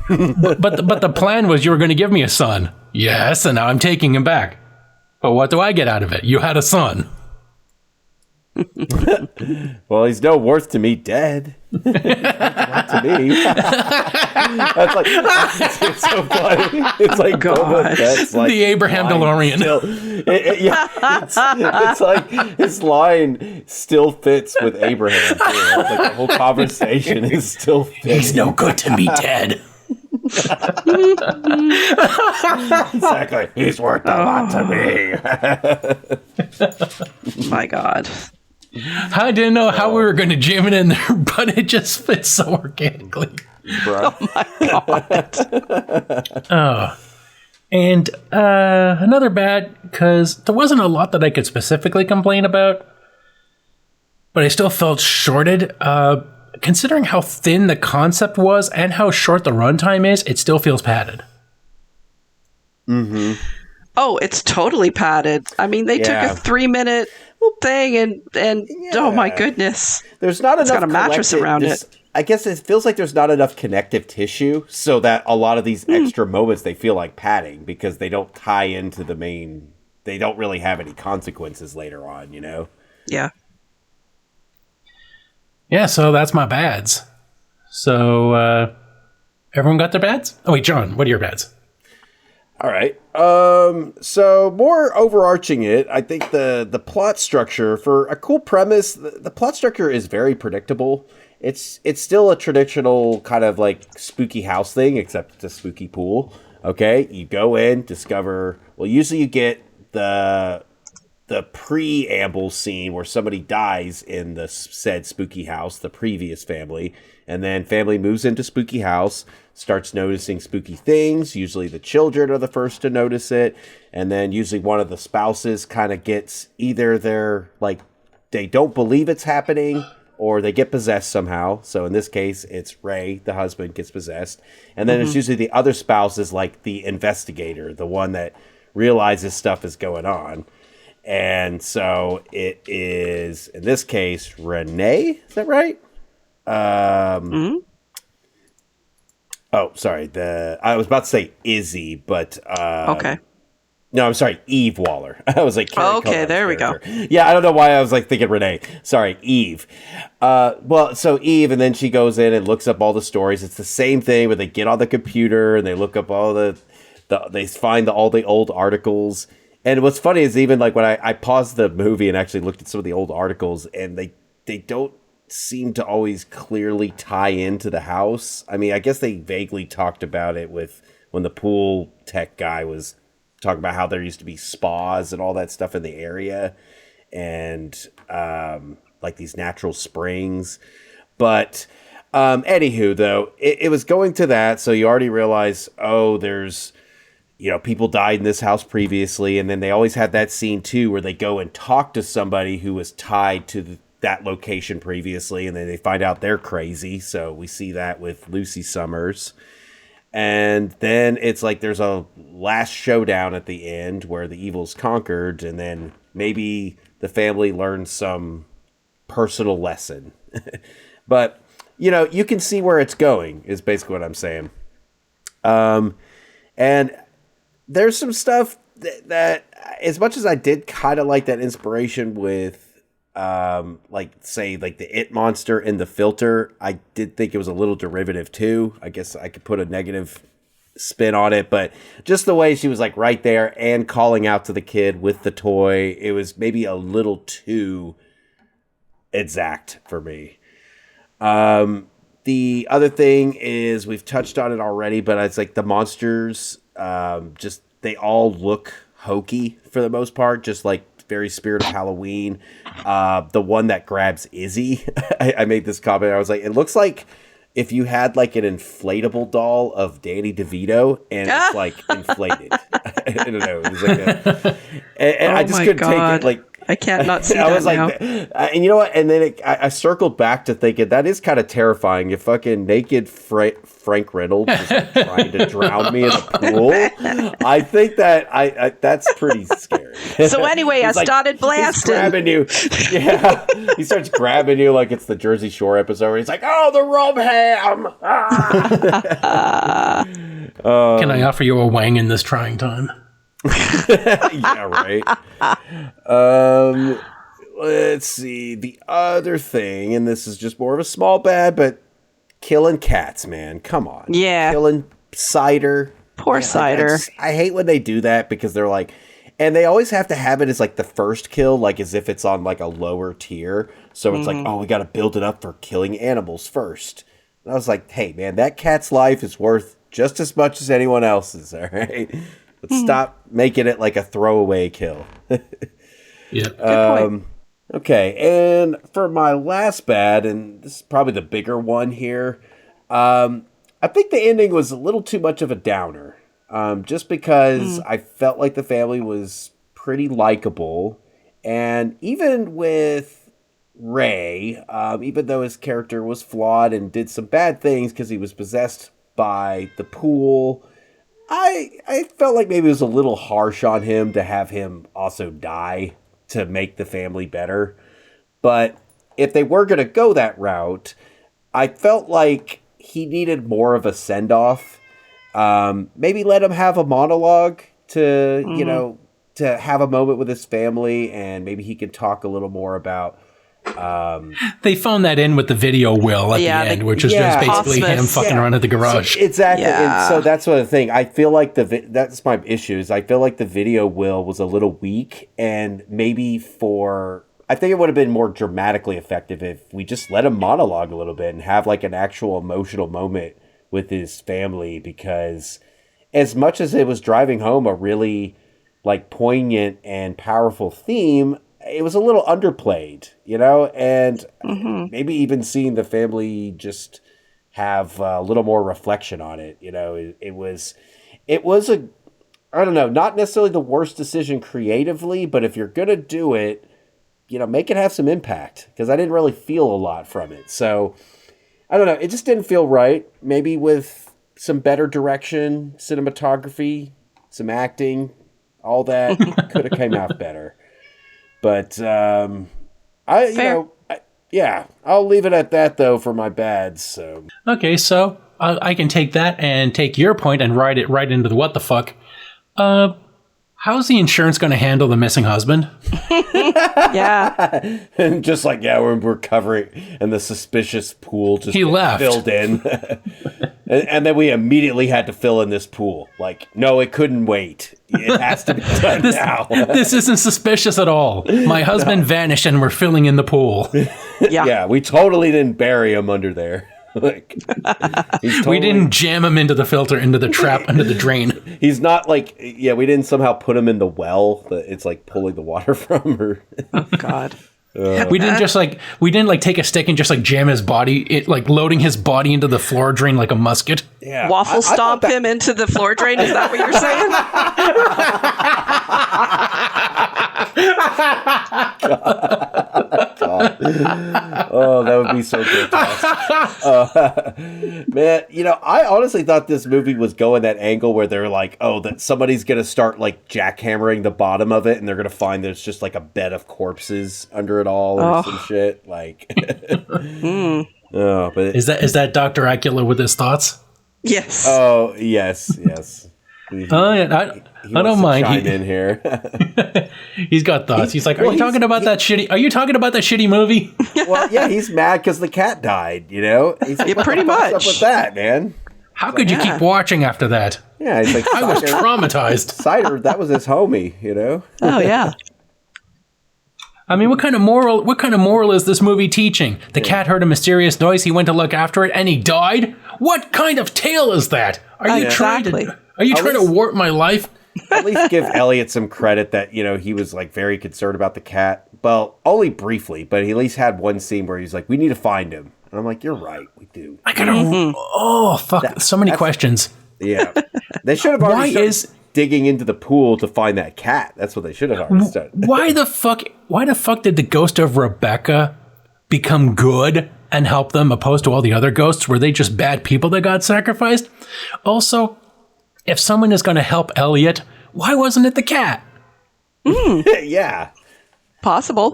but the plan was you were going to give me a son. Yes, and now I'm taking him back. But what do I get out of it? You had a son. Well, he's no worth to me dead. Not to me. That's like, it's so funny. It's like Boba Fett's like the Abraham DeLorean. It's like his line still fits with Abraham. Too. It's like the whole conversation is still fitting. He's no good to me dead. Exactly. He's worth a lot to me. My God. I didn't know how we were going to jam it in there, but it just fits so organically. Bro. Oh my God. And another bad, because there wasn't a lot that I could specifically complain about, but I still felt shorted. Considering how thin the concept was and how short the runtime is, it still feels padded. Mm-hmm. Oh, it's totally padded. I mean, they took a 3-minute thing and oh my goodness. There's not enough. It's got a mattress around it. I guess it feels like there's not enough connective tissue, so that a lot of these extra moments they feel like padding because they don't tie into the main. They don't really have any consequences later on, you know? Yeah. Yeah, so that's my bads. So, everyone got their bads? Oh, wait, John, what are your bads? All right. So more overarching it, I think the plot structure for a cool premise, the plot structure is very predictable. It's still a traditional kind of like spooky house thing, except it's a spooky pool. Okay, you go in, discover. Well, usually you get the preamble scene where somebody dies in the said spooky house, the previous family, and then family moves into spooky house, starts noticing spooky things. Usually the children are the first to notice it, and then usually one of the spouses kind of gets either they don't believe it's happening or they get possessed somehow. So in this case, it's Ray, the husband, gets possessed, and then it's usually the other spouse is like the investigator, the one that realizes stuff is going on. And so it is, in this case, Renee. Is that right? Oh, sorry. I was about to say Izzy, but Okay. No, I'm sorry, Eve Waller. I was like, Okay, there we go. Yeah, I don't know why I was like thinking Renee. Sorry, Eve. Well, so Eve, and then she goes in and looks up all the stories. It's the same thing where they get on the computer and they look up all they find all the old articles. And what's funny is even like when I paused the movie and actually looked at some of the old articles, and they don't seem to always clearly tie into the house. I mean, I guess they vaguely talked about it with when the pool tech guy was talking about how there used to be spas and all that stuff in the area, and like these natural springs. But anywho, though, it was going to that, so you already realize, oh, there's, you know, people died in this house previously, and then they always had that scene too where they go and talk to somebody who was tied to that location previously, and then they find out they're crazy. So we see that with Lucy Summers. And then it's like there's a last showdown at the end where the evil's conquered, and then maybe the family learns some personal lesson. But, you know, you can see where it's going, is basically what I'm saying. And there's some stuff that as much as I did kind of like that inspiration with, like, say, like the It monster in The Filter, I did think it was a little derivative too. I guess I could put a negative spin on it, but just the way she was like right there and calling out to the kid with the toy, it was maybe a little too exact for me. The other thing is, we've touched on it already, but it's like the monsters, just, they all look hokey for the most part, just like very Spirit of Halloween. The one that grabs Izzy, I made this comment. I was like, it looks like if you had like an inflatable doll of Danny DeVito and it's like inflated. I don't know. It was like and I just couldn't take it. Like, I can't not see I that was now. like, and you know what? And then I circled back to thinking that is kind of terrifying. If fucking naked Frank Reynolds is like trying to drown me in a pool, I think that I that's pretty scary. So anyway, I started blasting. He's grabbing you. Yeah, he starts grabbing you like it's the Jersey Shore episode where he's like, "Oh, the rub ham." Ah. Can I offer you a wang in this trying time? Yeah, right. let's see. The other thing, and this is just more of a small bad, but killing cats, man. Come on. Yeah. Killing Cider. Poor Cider. I hate when they do that because they're like, and they always have to have it as like the first kill, like as if it's on like a lower tier. So it's like, oh, we got to build it up for killing animals first. And I was like, hey, man, that cat's life is worth just as much as anyone else's, all right? Let's stop making it like a throwaway kill. Yeah. Good point. Okay, and for my last bad, and this is probably the bigger one here, I think the ending was a little too much of a downer. Just because I felt like the family was pretty likable. And even with Ray, even though his character was flawed and did some bad things because he was possessed by the pool, I felt like maybe it was a little harsh on him to have him also die to make the family better. But if they were going to go that route, I felt like he needed more of a send-off. Maybe let him have a monologue to, you know, to have a moment with his family, and maybe he can talk a little more about... They phoned that in with the video will at the end, which is just basically him fucking around at the garage. So, exactly. Yeah. And so that's what the thing. I feel like that's my issue is I feel like the video will was a little weak, and maybe I think it would have been more dramatically effective if we just let him monologue a little bit and have like an actual emotional moment with his family, because as much as it was driving home a really like poignant and powerful theme, it was a little underplayed, you know, and maybe even seeing the family just have a little more reflection on it. You know, it was I don't know, not necessarily the worst decision creatively, but if you're going to do it, you know, make it have some impact, because I didn't really feel a lot from it. So I don't know. It just didn't feel right. Maybe with some better direction, cinematography, some acting, all that could have came out better. But I'll leave it at that though for my bads. So okay, so I can take that and take your point and ride it right into the what the fuck. How's the insurance going to handle the missing husband? Yeah. And just like, we're covering, and the suspicious pool just filled in. and then we immediately had to fill in this pool. Like, no, it couldn't wait. It has to be done now. This isn't suspicious at all. My husband vanished and we're filling in the pool. Yeah. We totally didn't bury him under there. Like, we didn't jam him into the filter, into the trap, into the drain. He's not like, we didn't somehow put him in the well that it's like pulling the water from. Or oh God. We didn't take a stick and just like jam his body, like loading his body into the floor drain like a musket. Yeah. Waffle stomp him into the floor drain. Is that what you're saying? God. Oh, that would be so good. Man, you know, I honestly thought this movie was going that angle where they're like, oh, that somebody's going to start like jackhammering the bottom of it, and they're going to find there's just like a bed of corpses under it all or some shit. Like, but is that Dr. Acula with his thoughts? Yes. Oh, yes. I don't mind. Chime in here. He's got thoughts. He's like, Are you talking about that shitty movie? Well, yeah, he's mad because the cat died. You know, he's like, pretty what's much up with that, man. How could you keep watching after that? Yeah, he's like, I was traumatized. Cider, that was his homie. You know. Oh yeah. I mean, what kind of moral is this movie teaching? The cat heard a mysterious noise. He went to look after it, and he died. What kind of tale is that? Are you trying to warp my life? At least give Elliot some credit that, you know, he was like very concerned about the cat. Well, only briefly, but he at least had one scene where he's like, "We need to find him," and I'm like, "You're right, we do." I gotta. Oh fuck! So many questions. Yeah, they should have already digging into the pool to find that cat. That's what they should have already done. Why the fuck did the ghost of Rebecca become good and help them opposed to all the other ghosts? Were they just bad people that got sacrificed? Also, if someone is going to help Elliot, why wasn't it the cat? Yeah. Possible.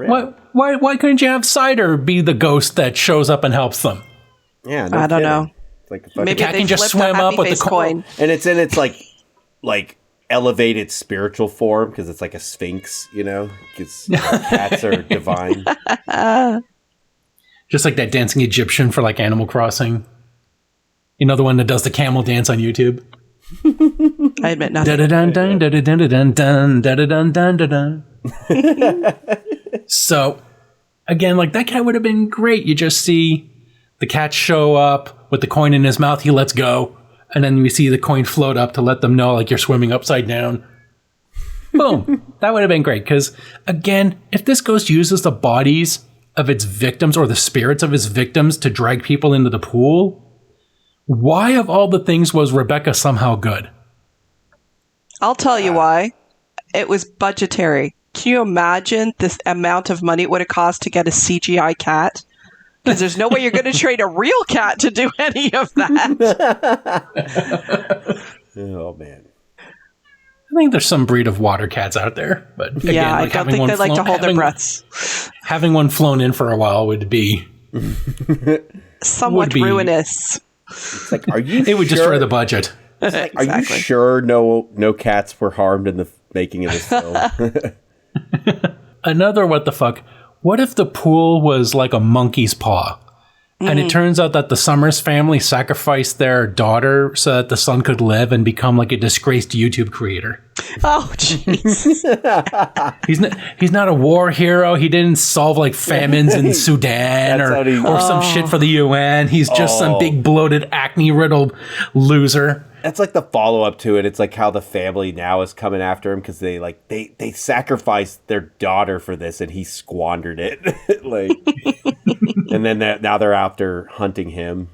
Why couldn't you have Cider be the ghost that shows up and helps them? Yeah, I don't know. Like maybe the cat can just swim up with the coin. And it's in its like elevated spiritual form because it's like a sphinx, because cats are divine. Just like that dancing Egyptian for like Animal Crossing. The one that does the camel dance on YouTube. I admit nothing. So, again, like that cat would have been great. You just see the cat show up with the coin in his mouth. He lets go. And then we see the coin float up to let them know like you're swimming upside down. Boom. That would have been great. Because, again, if this ghost uses the bodies of its victims or the spirits of its victims to drag people into the pool, why of all the things was Rebecca somehow good? I'll tell you why. It was budgetary. Can you imagine this amount of money it would have cost to get a CGI cat? Because there's no way you're going to trade a real cat to do any of that. Oh, man. I think there's some breed of water cats out there. But again, yeah, like I don't think they like to hold their breaths. Having one flown in for a while would be... somewhat ruinous. It's like, are you It would destroy the budget. Like, are you sure no cats were harmed in the making of this film? Another what the fuck... What if the pool was like a monkey's paw? And it turns out that the Summers family sacrificed their daughter so that the son could live and become like a disgraced YouTube creator. Oh, jeez. He's not a war hero. He didn't solve like famines in Sudan or some shit for the UN. He's just some big bloated acne-riddled loser. That's like the follow-up to it. It's like how the family now is coming after him because they sacrificed their daughter for this and he squandered it. And then now they're after hunting him,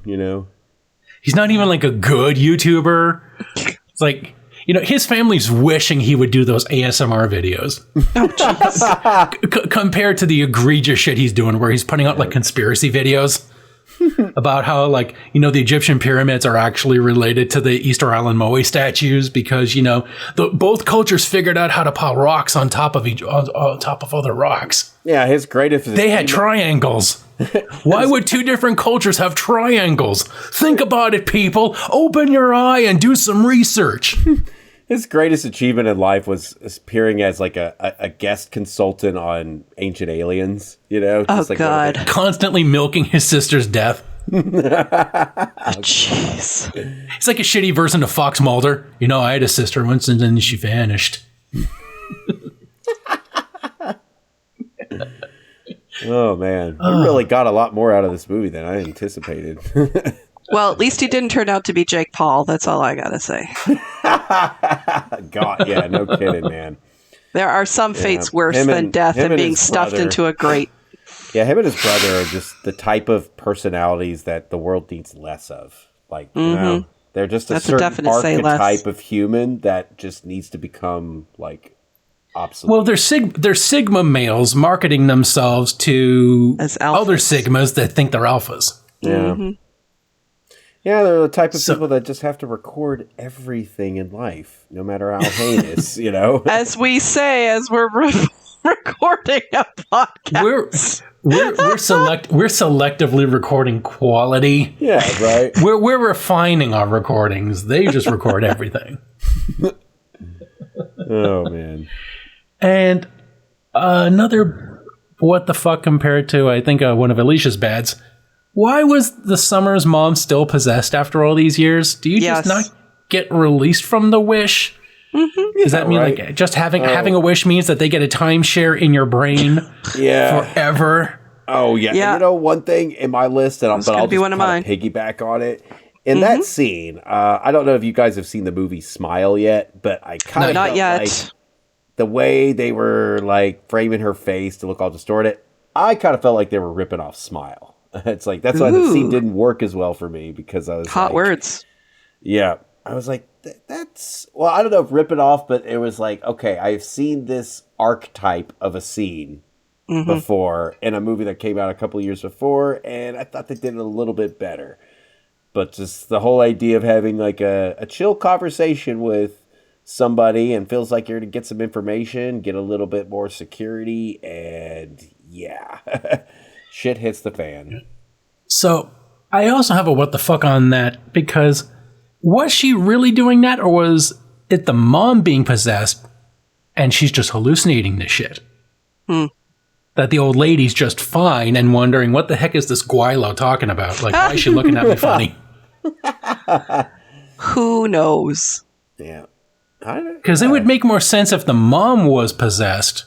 He's not even like a good YouTuber. It's like, his family's wishing he would do those ASMR videos. Oh, jeez. Compared to the egregious shit he's doing where he's putting out like conspiracy videos. About how, like, the Egyptian pyramids are actually related to the Easter Island Moai statues because, both cultures figured out how to pile rocks on top of other rocks. Yeah, his greatest... They had triangles. Why would two different cultures have triangles? Think about it, people. Open your eye and do some research. His greatest achievement in life was appearing as like a guest consultant on Ancient Aliens, Just God. Constantly milking his sister's death. Jeez. It's like a shitty version of Fox Mulder. I had a sister once and then she vanished. Oh, man. We really got a lot more out of this movie than I anticipated. Well, at least he didn't turn out to be Jake Paul. That's all I got to say. God, yeah, no kidding, man. There are some fates worse than death and being stuffed into a grate. Yeah, him and his brother are just the type of personalities that the world needs less of. Like, they're just a certain archetype of human that just needs to become, like, obsolete. Well, they're Sigma males marketing themselves to other Sigmas that think they're alphas. Yeah. Mm-hmm. Yeah, they're the type of people that just have to record everything in life, no matter how heinous, As we say, as we're recording a podcast. We're selectively recording quality. Yeah, right. We're refining our recordings. They just record everything. Oh, man. And another what the fuck compared to, I think, one of Alicia's bads. Why was the Summers mom still possessed after all these years? Do you just not get released from the wish? Mm-hmm. Does that mean like just having a wish means that they get a timeshare in your brain forever? Oh, yeah. And one thing in my list, I'll just piggyback on it. In that scene, I don't know if you guys have seen the movie Smile yet, but I kind of not yet. Like the way they were like framing her face to look all distorted, I kind of felt like they were ripping off Smile. It's like, that's why the scene didn't work as well for me because I was hot words. Yeah. I was like, that's, well, I don't know if rip it off, but it was like, okay, I've seen this archetype of a scene before in a movie that came out a couple of years before, and I thought they did it a little bit better. But just the whole idea of having like a chill conversation with somebody and feels like you're going to get some information, get a little bit more security, and shit hits the fan. So I also have a what the fuck on that because was she really doing that or was it the mom being possessed and she's just hallucinating this shit? That the old lady's just fine and wondering, what the heck is this Guilo talking about? Like, why is she looking at me funny? Who knows? Yeah. Because it would make more sense if the mom was possessed,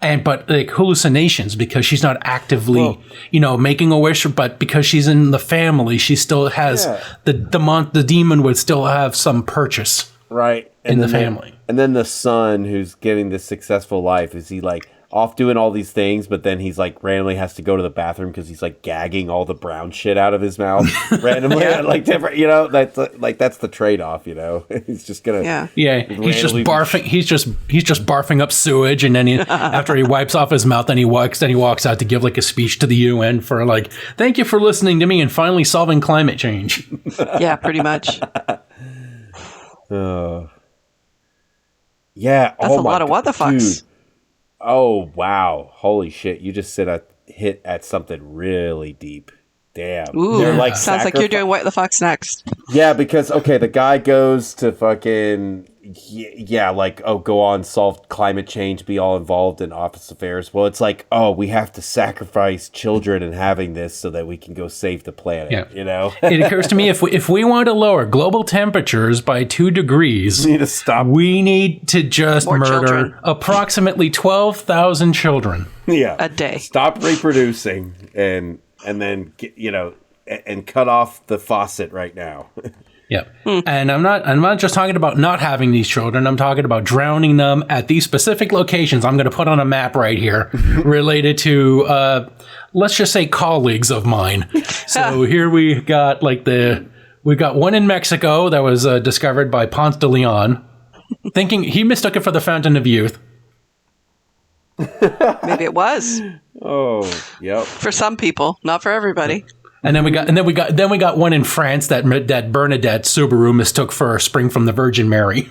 but like hallucinations, because she's not actively, making a wish, but because she's in the family, she still has the demon would still have some purchase, right, in the family. And then the son who's getting this successful life, is he like off doing all these things, but then he's like randomly has to go to the bathroom because he's like gagging all the brown shit out of his mouth randomly, like different, that's like that's the trade off, he's just gonna he's just barfing, he's just barfing up sewage, and then after he wipes off his mouth, then he walks out to give like a speech to the UN for like, thank you for listening to me and finally solving climate change. Yeah, pretty much. Yeah, that's a lot of what the fucks. Dude. Oh, wow. Holy shit. You just hit at something really deep. Damn. Ooh, sounds like you're doing what the fuck's next. Yeah, because, the guy goes to fucking, go on, solve climate change, be all involved in office affairs. Well, it's like, we have to sacrifice children in having this so that we can go save the planet, It occurs to me, if we want to lower global temperatures by 2 degrees, we need to stop. We need to just more murder children. Approximately 12,000 children. Yeah. A day. Stop reproducing and then, and cut off the faucet right now. Yep. And I'm not just talking about not having these children. I'm talking about drowning them at these specific locations I'm going to put on a map right here related to, let's just say, colleagues of mine. So here we got we got one in Mexico that was discovered by Ponce de Leon, thinking he mistook it for the Fountain of Youth. Maybe it was. Oh, yep. For some people, not for everybody. And then we got one in France that Bernadette Subaru mistook for a spring from the Virgin Mary.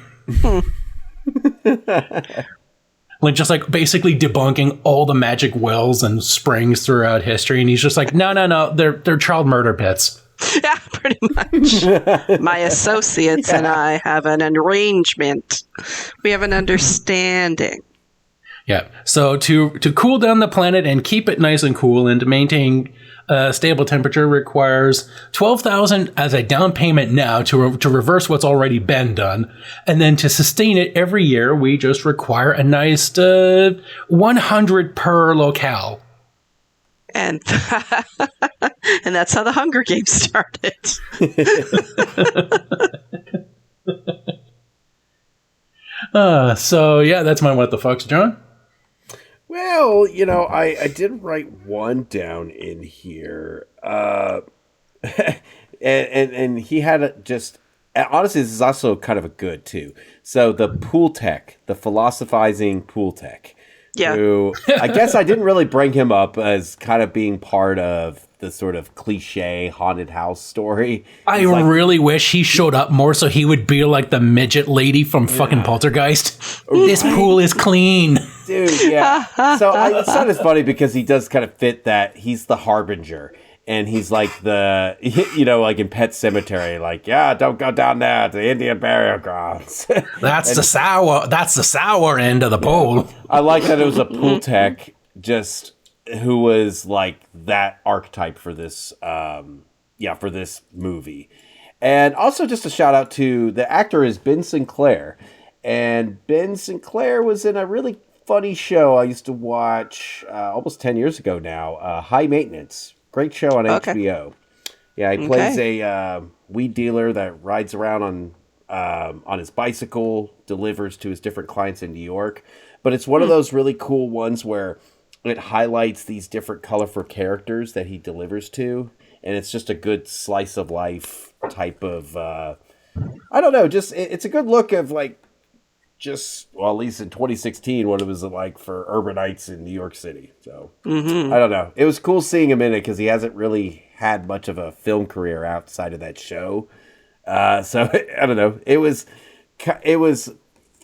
Like just like basically debunking all the magic wells and springs throughout history, and he's just like, no, they're child murder pits. Yeah, pretty much. My associates and I have an arrangement. We have an understanding. Yeah. So to cool down the planet and keep it nice and cool and to maintain a stable temperature requires $12,000 as a down payment now to reverse what's already been done, and then to sustain it every year, we just require a nice 100 per locale. And and that's how the Hunger Games started. So yeah, that's my what the fucks, John. Well, I did write one down in here, and he had honestly, this is also kind of a good too. So the pool tech, the philosophizing pool tech, who I guess I didn't really bring him up as kind of being part of the sort of cliche haunted house story. I really wish he showed up more so he would be like the midget lady from fucking Poltergeist. This pool is clean. Dude, yeah. So it's not as funny because he does kind of fit that. He's the harbinger. And he's like like in Pet Cemetery, like, don't go down there to the Indian burial grounds. That's the sour end of the pool. I like that it was a pool tech who was like that archetype for this, for this movie. And also just a shout out to the actor is Ben Sinclair. And Ben Sinclair was in a really funny show I used to watch almost 10 years ago now, High Maintenance. Great show on HBO. Yeah, he plays a weed dealer that rides around on his bicycle, delivers to his different clients in New York. But it's one of those really cool ones where it highlights these different colorful characters that he delivers to. And it's just a good slice of life type of, I don't know, it's a good look of like, at least in 2016, what it was like for urbanites in New York City. So, I don't know. It was cool seeing him in it because he hasn't really had much of a film career outside of that show. So, I don't know. It was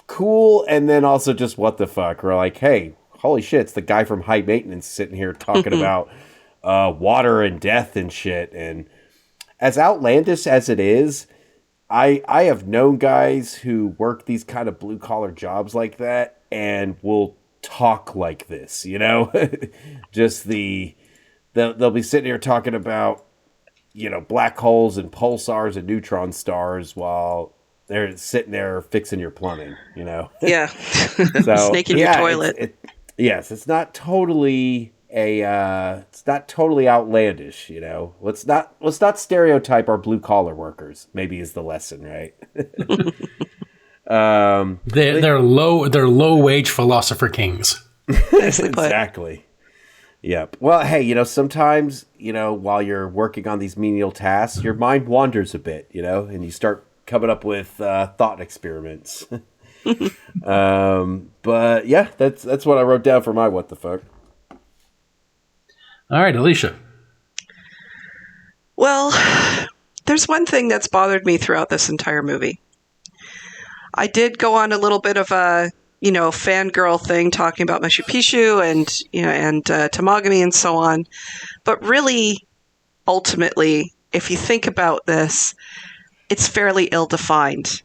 cool, and then also just what the fuck. We're like, hey, holy shit, it's the guy from High Maintenance sitting here talking about water and death and shit. And as outlandish as it is, I have known guys who work these kind of blue collar jobs like that and will talk like this, you know? Just they'll be sitting here talking about, you know, black holes and pulsars and neutron stars while they're sitting there fixing your plumbing, you know? Yeah. So, Snake in your toilet. Yes, it's not totally it's not totally outlandish, you know. Let's not stereotype our blue collar workers. Maybe is the lesson, right? They're low wage philosopher kings. Nicely put. Exactly. Yep. Well, hey, you know, sometimes, you know, while you're working on these menial tasks, your mind wanders a bit, you know, and you start coming up with thought experiments. But yeah, that's what I wrote down for my what the fuck. All right, Alicia. Well, there's one thing that's bothered me throughout this entire movie. I did go on a little bit of a, you know, fangirl thing talking about Machu Picchu and, you know, and Tamagami and so on. But really, ultimately, if you think about this, it's fairly ill-defined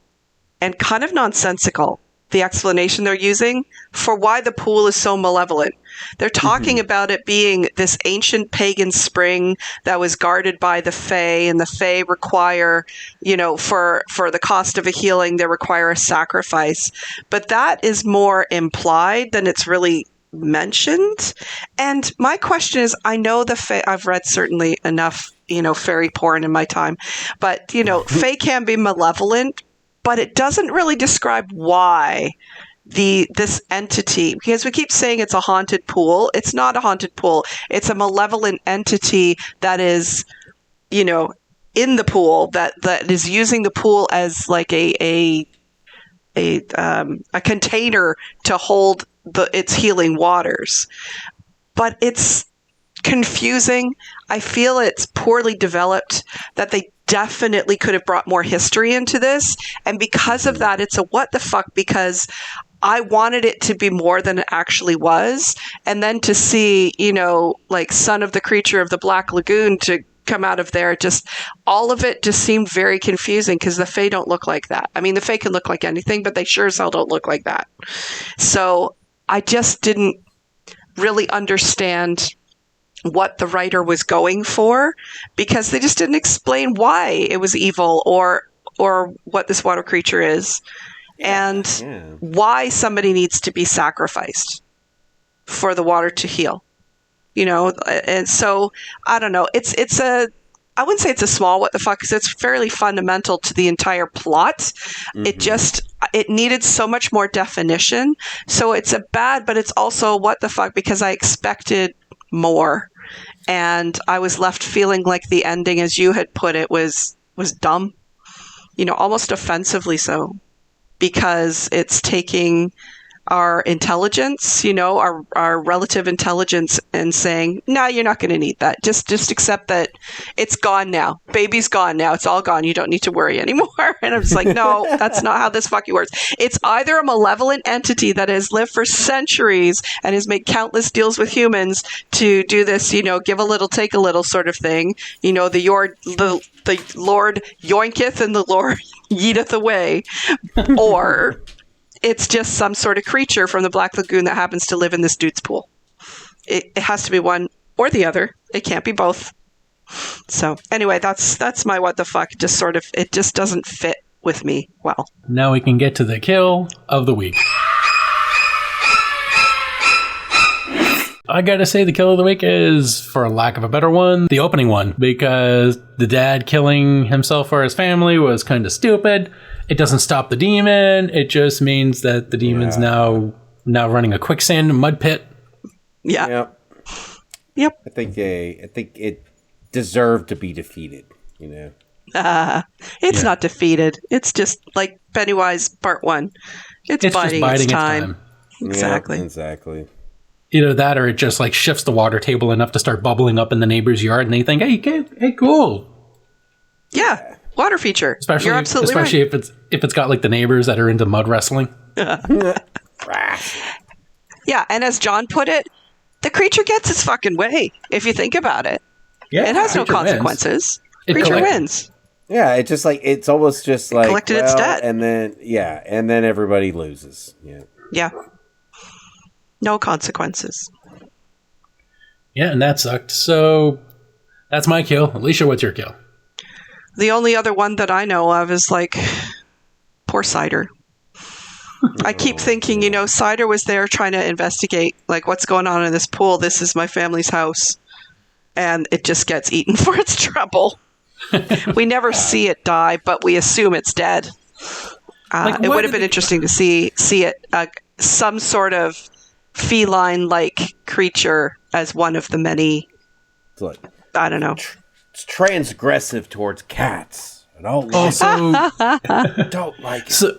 and kind of nonsensical, the explanation they're using for why the pool is so malevolent. They're talking about it being this ancient pagan spring that was guarded by the Fae, and the Fae require, you know, for the cost of a healing, they require a sacrifice. But that is more implied than it's really mentioned. And my question is, I know the Fae, I've read certainly enough, you know, fairy porn in my time, but, you know, Fae can be malevolent, but it doesn't really describe why this entity, because we keep saying it's a haunted pool. It's not a haunted pool. It's a malevolent entity that is, you know, in the pool, that is using the pool as like a container to hold its healing waters. But it's confusing. I feel it's poorly developed, that they definitely could have brought more history into this. And because of that, it's a what the fuck, because I wanted it to be more than it actually was. And then to see, you know, like son of the creature of the Black Lagoon to come out of there, just all of it just seemed very confusing, because the Fae don't look like that. I mean, the Fae can look like anything, but they sure as hell don't look like that. So I just didn't really understand what the writer was going for, because they just didn't explain why it was evil or what this water creature is, and why somebody needs to be sacrificed for the water to heal, you know. And so I don't know, I wouldn't say it's a small what the fuck, because it's fairly fundamental to the entire plot. It needed so much more definition, so it's a bad, but it's also what the fuck, because I expected more. And I was left feeling like the ending, as you had put it, was dumb, you know, almost offensively so, because it's taking our intelligence, you know, our relative intelligence, and saying, no, you're not going to need that. Just accept that it's gone now. Baby's gone now. It's all gone. You don't need to worry anymore. And I'm just like, no, that's not how this fucking works. It's either a malevolent entity that has lived for centuries and has made countless deals with humans to do this, you know, give a little, take a little sort of thing. You know, the Lord yoinketh and the Lord yeeteth away. Or it's just some sort of creature from the Black Lagoon that happens to live in this dude's pool. It has to be one or the other. It can't be both. So anyway, that's my what the fuck. Just sort of, it just doesn't fit with me well. Now we can get to the kill of the week. I gotta say, the kill of the week is, for lack of a better one, the opening one, because the dad killing himself or his family was kind of stupid. It doesn't stop the demon. It just means that the demon's now running a quicksand mud pit. Yeah. Yep. I think it deserved to be defeated, you know. It's not defeated. It's just like Pennywise Part 1. It's biding its time. Exactly. Yeah, exactly. Either that, or it just like shifts the water table enough to start bubbling up in the neighbor's yard, and they think, hey, cool. Yeah. Water feature. You're absolutely right. if it's got like the neighbors that are into mud wrestling. Yeah, and as John put it, the creature gets its fucking way, if you think about it. Yeah, it has no consequences. Creature wins. Yeah, it's just like it's almost just like collected its debt, and then everybody loses. Yeah. Yeah. No consequences. Yeah, and that sucked. So that's my kill. Alicia, what's your kill? The only other one that I know of is like poor Cider. I keep thinking, Cider was there trying to investigate like what's going on in this pool. This is my family's house. And it just gets eaten for its trouble. We never see it die, but we assume it's dead. It would have been interesting to see it, some sort of feline-like creature as one of the many. It's like, I don't know. It's transgressive towards cats. I don't like it.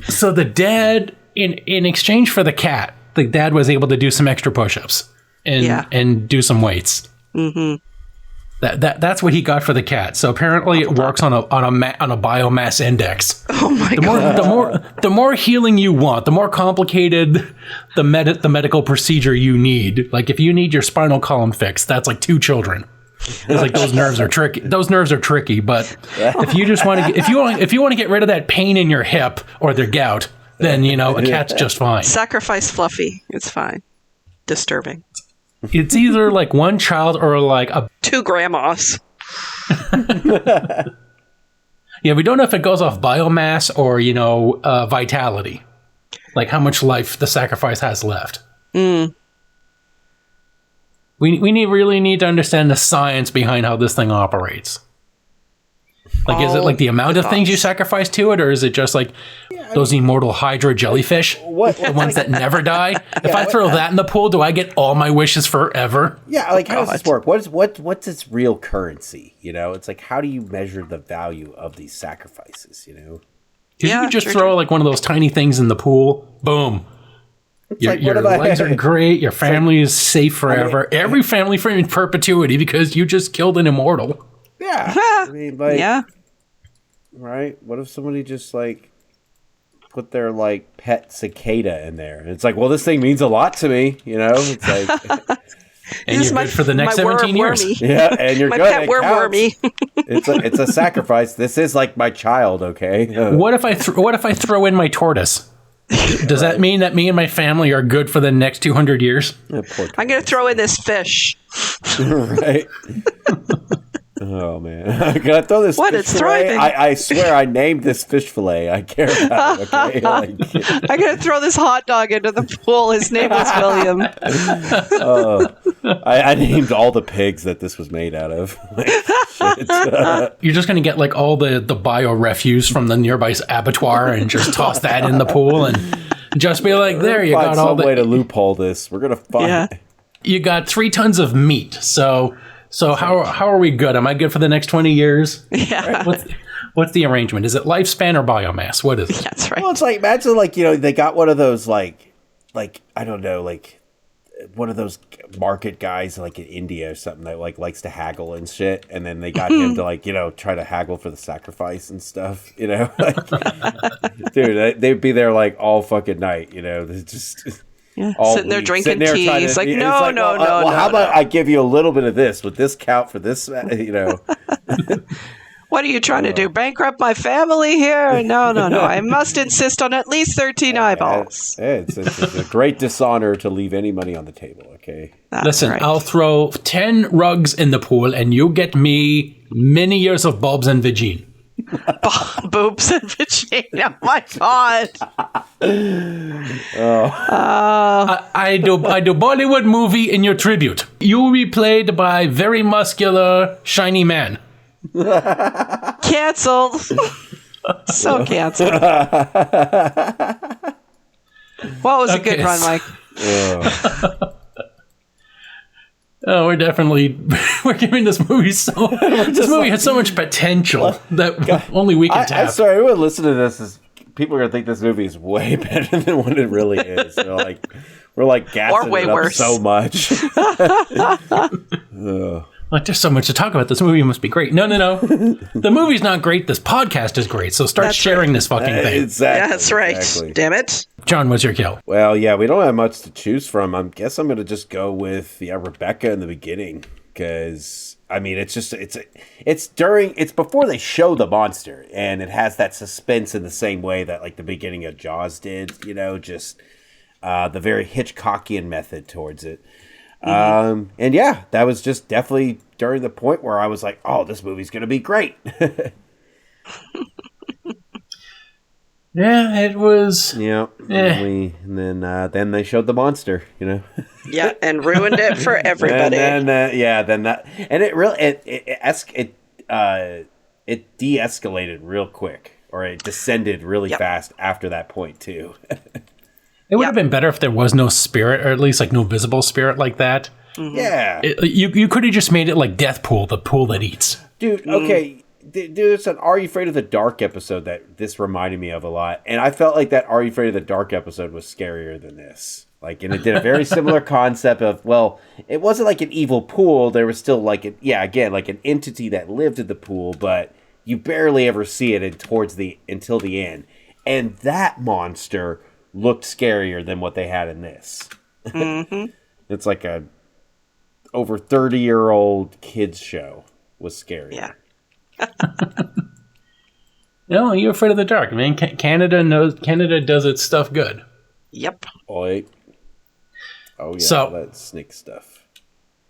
So the dad, in exchange for the cat, the dad was able to do some extra push-ups and do some weights. Mm-hmm. That's what he got for the cat. So apparently it works on a biomass index. Oh my god! The more healing you want, the more complicated the medical procedure you need. Like if you need your spinal column fixed, that's like 2 children. It's like those nerves are tricky. Those nerves are tricky. But if you just want to, if you want to get rid of that pain in your hip or the gout, then a cat's just fine. Sacrifice Fluffy. It's fine. Disturbing. It's either like one child or like 2 grandmas. Yeah, we don't know if it goes off biomass or vitality, like how much life the sacrifice has left. Mm. We really need to understand the science behind how this thing operates. Like, is it like the amount of things you sacrifice to it, or is it just like those immortal Hydra jellyfish, the ones that never die? If I throw that in the pool, do I get all my wishes forever? Yeah, like how does this work? What's its real currency? It's like how do you measure the value of these sacrifices? You could just throw like one of those tiny things in the pool. Boom. Your legs are great. Your family is safe forever. Every family for in perpetuity because you just killed an immortal. Yeah. Yeah. Right? What if somebody just like put their like pet cicada in there? And it's like, well, this thing means a lot to me, It's like and you're good for the next 17 years. Wormy. Yeah, and you're my good. pet wormy. It's a sacrifice. This is like my child, okay? What if I throw in my tortoise? Does that mean that me and my family are good for the next 200 years? I'm going to throw in this fish. Right. Oh man! I'm gonna throw this. What? Fish It's fillet. thriving. I swear I named this fish fillet. I care about it. Okay. I'm gonna throw this hot dog into the pool. His name was William. I named all the pigs that this was made out of. You're just gonna get like all the bio refuse from the nearby abattoir and just toss that in the pool and just be like, there you got all the way to loophole this. We're gonna find. Yeah. You got 3 tons of meat. So how are we good? Am I good for the next 20 years? Yeah. What's the arrangement? Is it lifespan or biomass? What is it? That's right. Well, it's like imagine like they got one of those like I don't know like one of those market guys like in India or something that like likes to haggle and shit, and then they got him to like try to haggle for the sacrifice and stuff. Like, dude, they'd be there like all fucking night. Just. Yeah, sitting there drinking tea. He's like, no. How about I give you a little bit of this? Would this count for this? What are you trying to do? Bankrupt my family here? No. I must insist on at least 13 eyeballs. It's a great dishonor to leave any money on the table, okay? Listen, right. I'll throw 10 rugs in the pool and you get me many years of bulbs and vagine. Boobs and vagina. Oh my god. I do Bollywood movie in your tribute. You will be played by very muscular, shiny man. Cancelled. So cancelled. Well, it was a good run, Mike. Oh, we're giving this movie this movie has so much potential that only we can tap. I'm sorry, everyone listening to this people are gonna think this movie is way better than what it really is. We're like gassing it up so much. Like, there's so much to talk about. This movie must be great. No. The movie's not great. This podcast is great. So start sharing this fucking thing. Exactly. Yeah, that's right. Exactly. Damn it. John, what's your kill? Well, yeah, we don't have much to choose from. I guess I'm going to just go with Rebecca in the beginning. because I mean it's before they show the monster, and it has that suspense in the same way that like the beginning of Jaws did, you know, just the very Hitchcockian method towards it. And yeah, that was just definitely during the point where I was like, oh, this movie's gonna be great. Yeah, it was. Yeah, and then they showed the monster, you know. Yeah, and ruined it for everybody. And it de-escalated real quick, or it descended really fast after that point too. It would have been better if there was no spirit, or at least like no visible spirit like that. Mm-hmm. Yeah, you could have just made it like Death Pool, the pool that eats. dude. Okay. Dude, it's an Are You Afraid of the Dark episode that this reminded me of a lot. And I felt like that Are You Afraid of the Dark episode was scarier than this. Like, and it did a very similar concept of, well, it wasn't like an evil pool. There was still like, like an entity that lived in the pool, but you barely ever see it until the end. And that monster looked scarier than what they had in this. Mm-hmm. It's like a over 30-year-old kids show was scary. Yeah. No, you're afraid of the dark, man. Canada does its stuff good. Yep. Oh yeah, so, that snake stuff.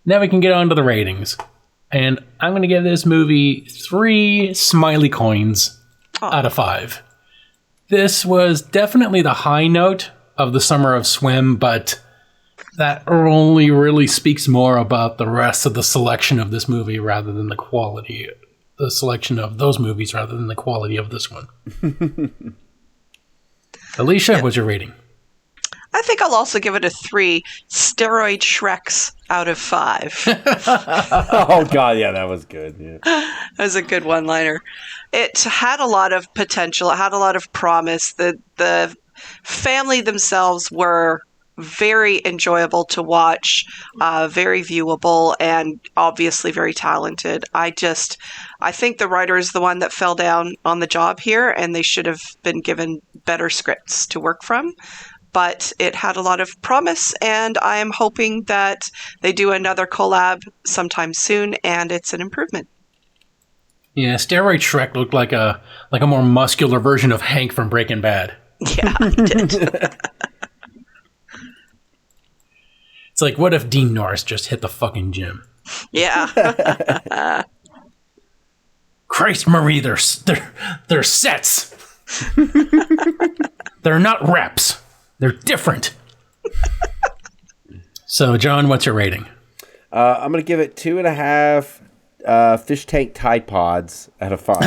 Now we can get on to the ratings. And I'm going to give this movie 3 smiley coins out of 5. This was definitely the high note of the Summer of Swim, but that only really speaks more about the rest of the selection of this movie rather than the quality. The selection of those movies rather than the quality of this one. Alicia, what's your rating? I think I'll also give it a 3 steroid Shreks out of 5. Oh, God, yeah, that was good. Yeah. That was a good one-liner. It had a lot of potential. It had a lot of promise. The family themselves were very enjoyable to watch, very viewable, and obviously very talented. I think the writer is the one that fell down on the job here, and they should have been given better scripts to work from. But it had a lot of promise, and I am hoping that they do another collab sometime soon, and it's an improvement. Yeah, Steroid Shrek looked like a more muscular version of Hank from Breaking Bad. Yeah, he did. It's like, what if Dean Norris just hit the fucking gym? Yeah. Christ, Marie, they're sets. They're not reps. They're different. So, John, what's your rating? I'm going to give it 2.5 fish tank Tide Pods out of 5.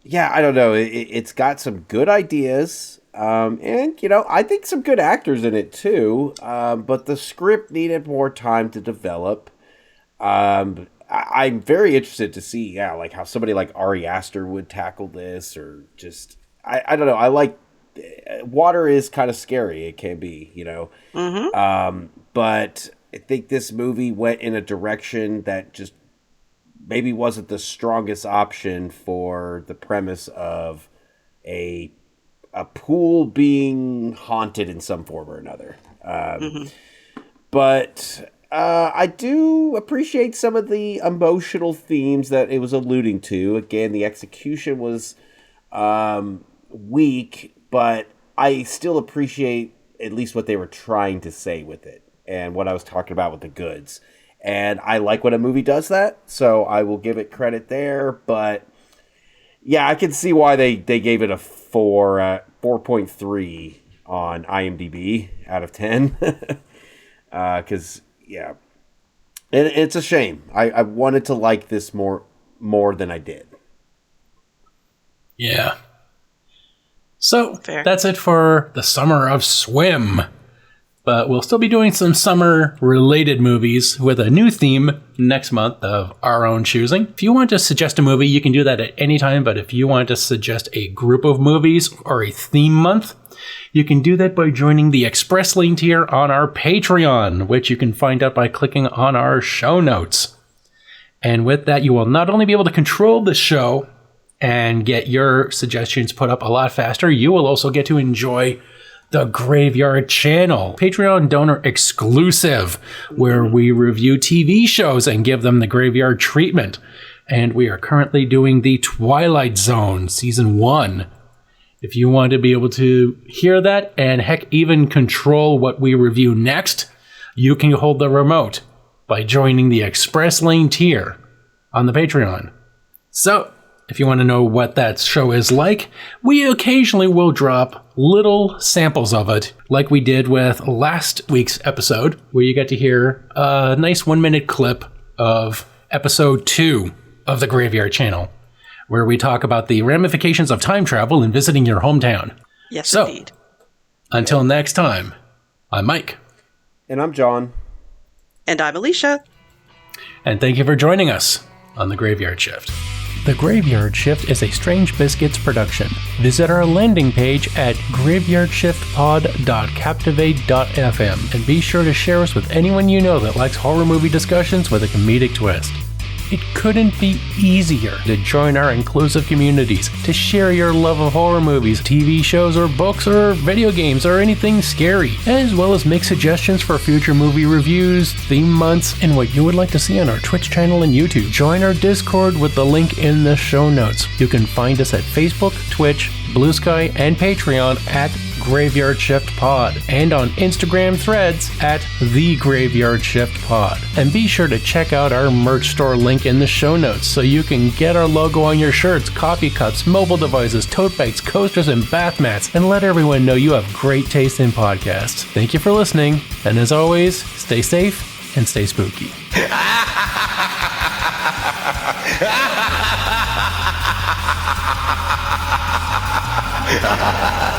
Yeah, I don't know. It's got some good ideas. And, you know, I think some good actors in it, too. But the script needed more time to develop. I'm very interested to see, like how somebody like Ari Aster would tackle this, or just, I don't know. I like, water is kind of scary. It can be, you know. Mm-hmm. But I think this movie went in a direction that just maybe wasn't the strongest option for the premise of a pool being haunted in some form or another. But I do appreciate some of the emotional themes that it was alluding to. Again, the execution was weak, but I still appreciate at least what they were trying to say with it and what I was talking about with the goods. And I like when a movie does that, so I will give it credit there. But yeah, I can see why they gave it a 4.3 on IMDb out of 10. Because yeah, and it's a shame. I wanted to like this more than I did. Yeah. So Fair. That's it for the Summer of Swim. But we'll still be doing some summer-related movies with a new theme next month of our own choosing. If you want to suggest a movie, you can do that at any time. But if you want to suggest a group of movies or a theme month, you can do that by joining the Express link tier on our Patreon, which you can find out by clicking on our show notes. And with that, you will not only be able to control the show and get your suggestions put up a lot faster, you will also get to enjoy The Graveyard Channel, Patreon donor exclusive, where we review TV shows and give them the graveyard treatment. And we are currently doing The Twilight Zone, Season 1. If you want to be able to hear that and heck even control what we review next, you can hold the remote by joining the Express Lane tier on the Patreon. So, if you want to know what that show is like, we occasionally will drop little samples of it, like we did with last week's episode, where you get to hear a nice 1-minute clip of episode 2 of the Graveyard Channel, where we talk about the ramifications of time travel and visiting your hometown. Yes, so, indeed. Until next time, I'm Mike. And I'm John. And I'm Alicia. And thank you for joining us on The Graveyard Shift. The Graveyard Shift is a Strange Biscuits production. Visit our landing page at graveyardshiftpod.captivate.fm and be sure to share us with anyone you know that likes horror movie discussions with a comedic twist. It couldn't be easier to join our inclusive communities, to share your love of horror movies, TV shows, or books, or video games, or anything scary, as well as make suggestions for future movie reviews, theme months, and what you would like to see on our Twitch channel and YouTube. Join our Discord with the link in the show notes. You can find us at Facebook, Twitch, Blue Sky, and Patreon at Graveyard Shift Pod, and on Instagram threads at The Graveyard Shift Pod. And be sure to check out our merch store link in the show notes so you can get our logo on your shirts, coffee cups, mobile devices, tote bags, coasters, and bath mats, and let everyone know you have great taste in podcasts. Thank you for listening, and as always, stay safe and stay spooky. Ha ha ha ha!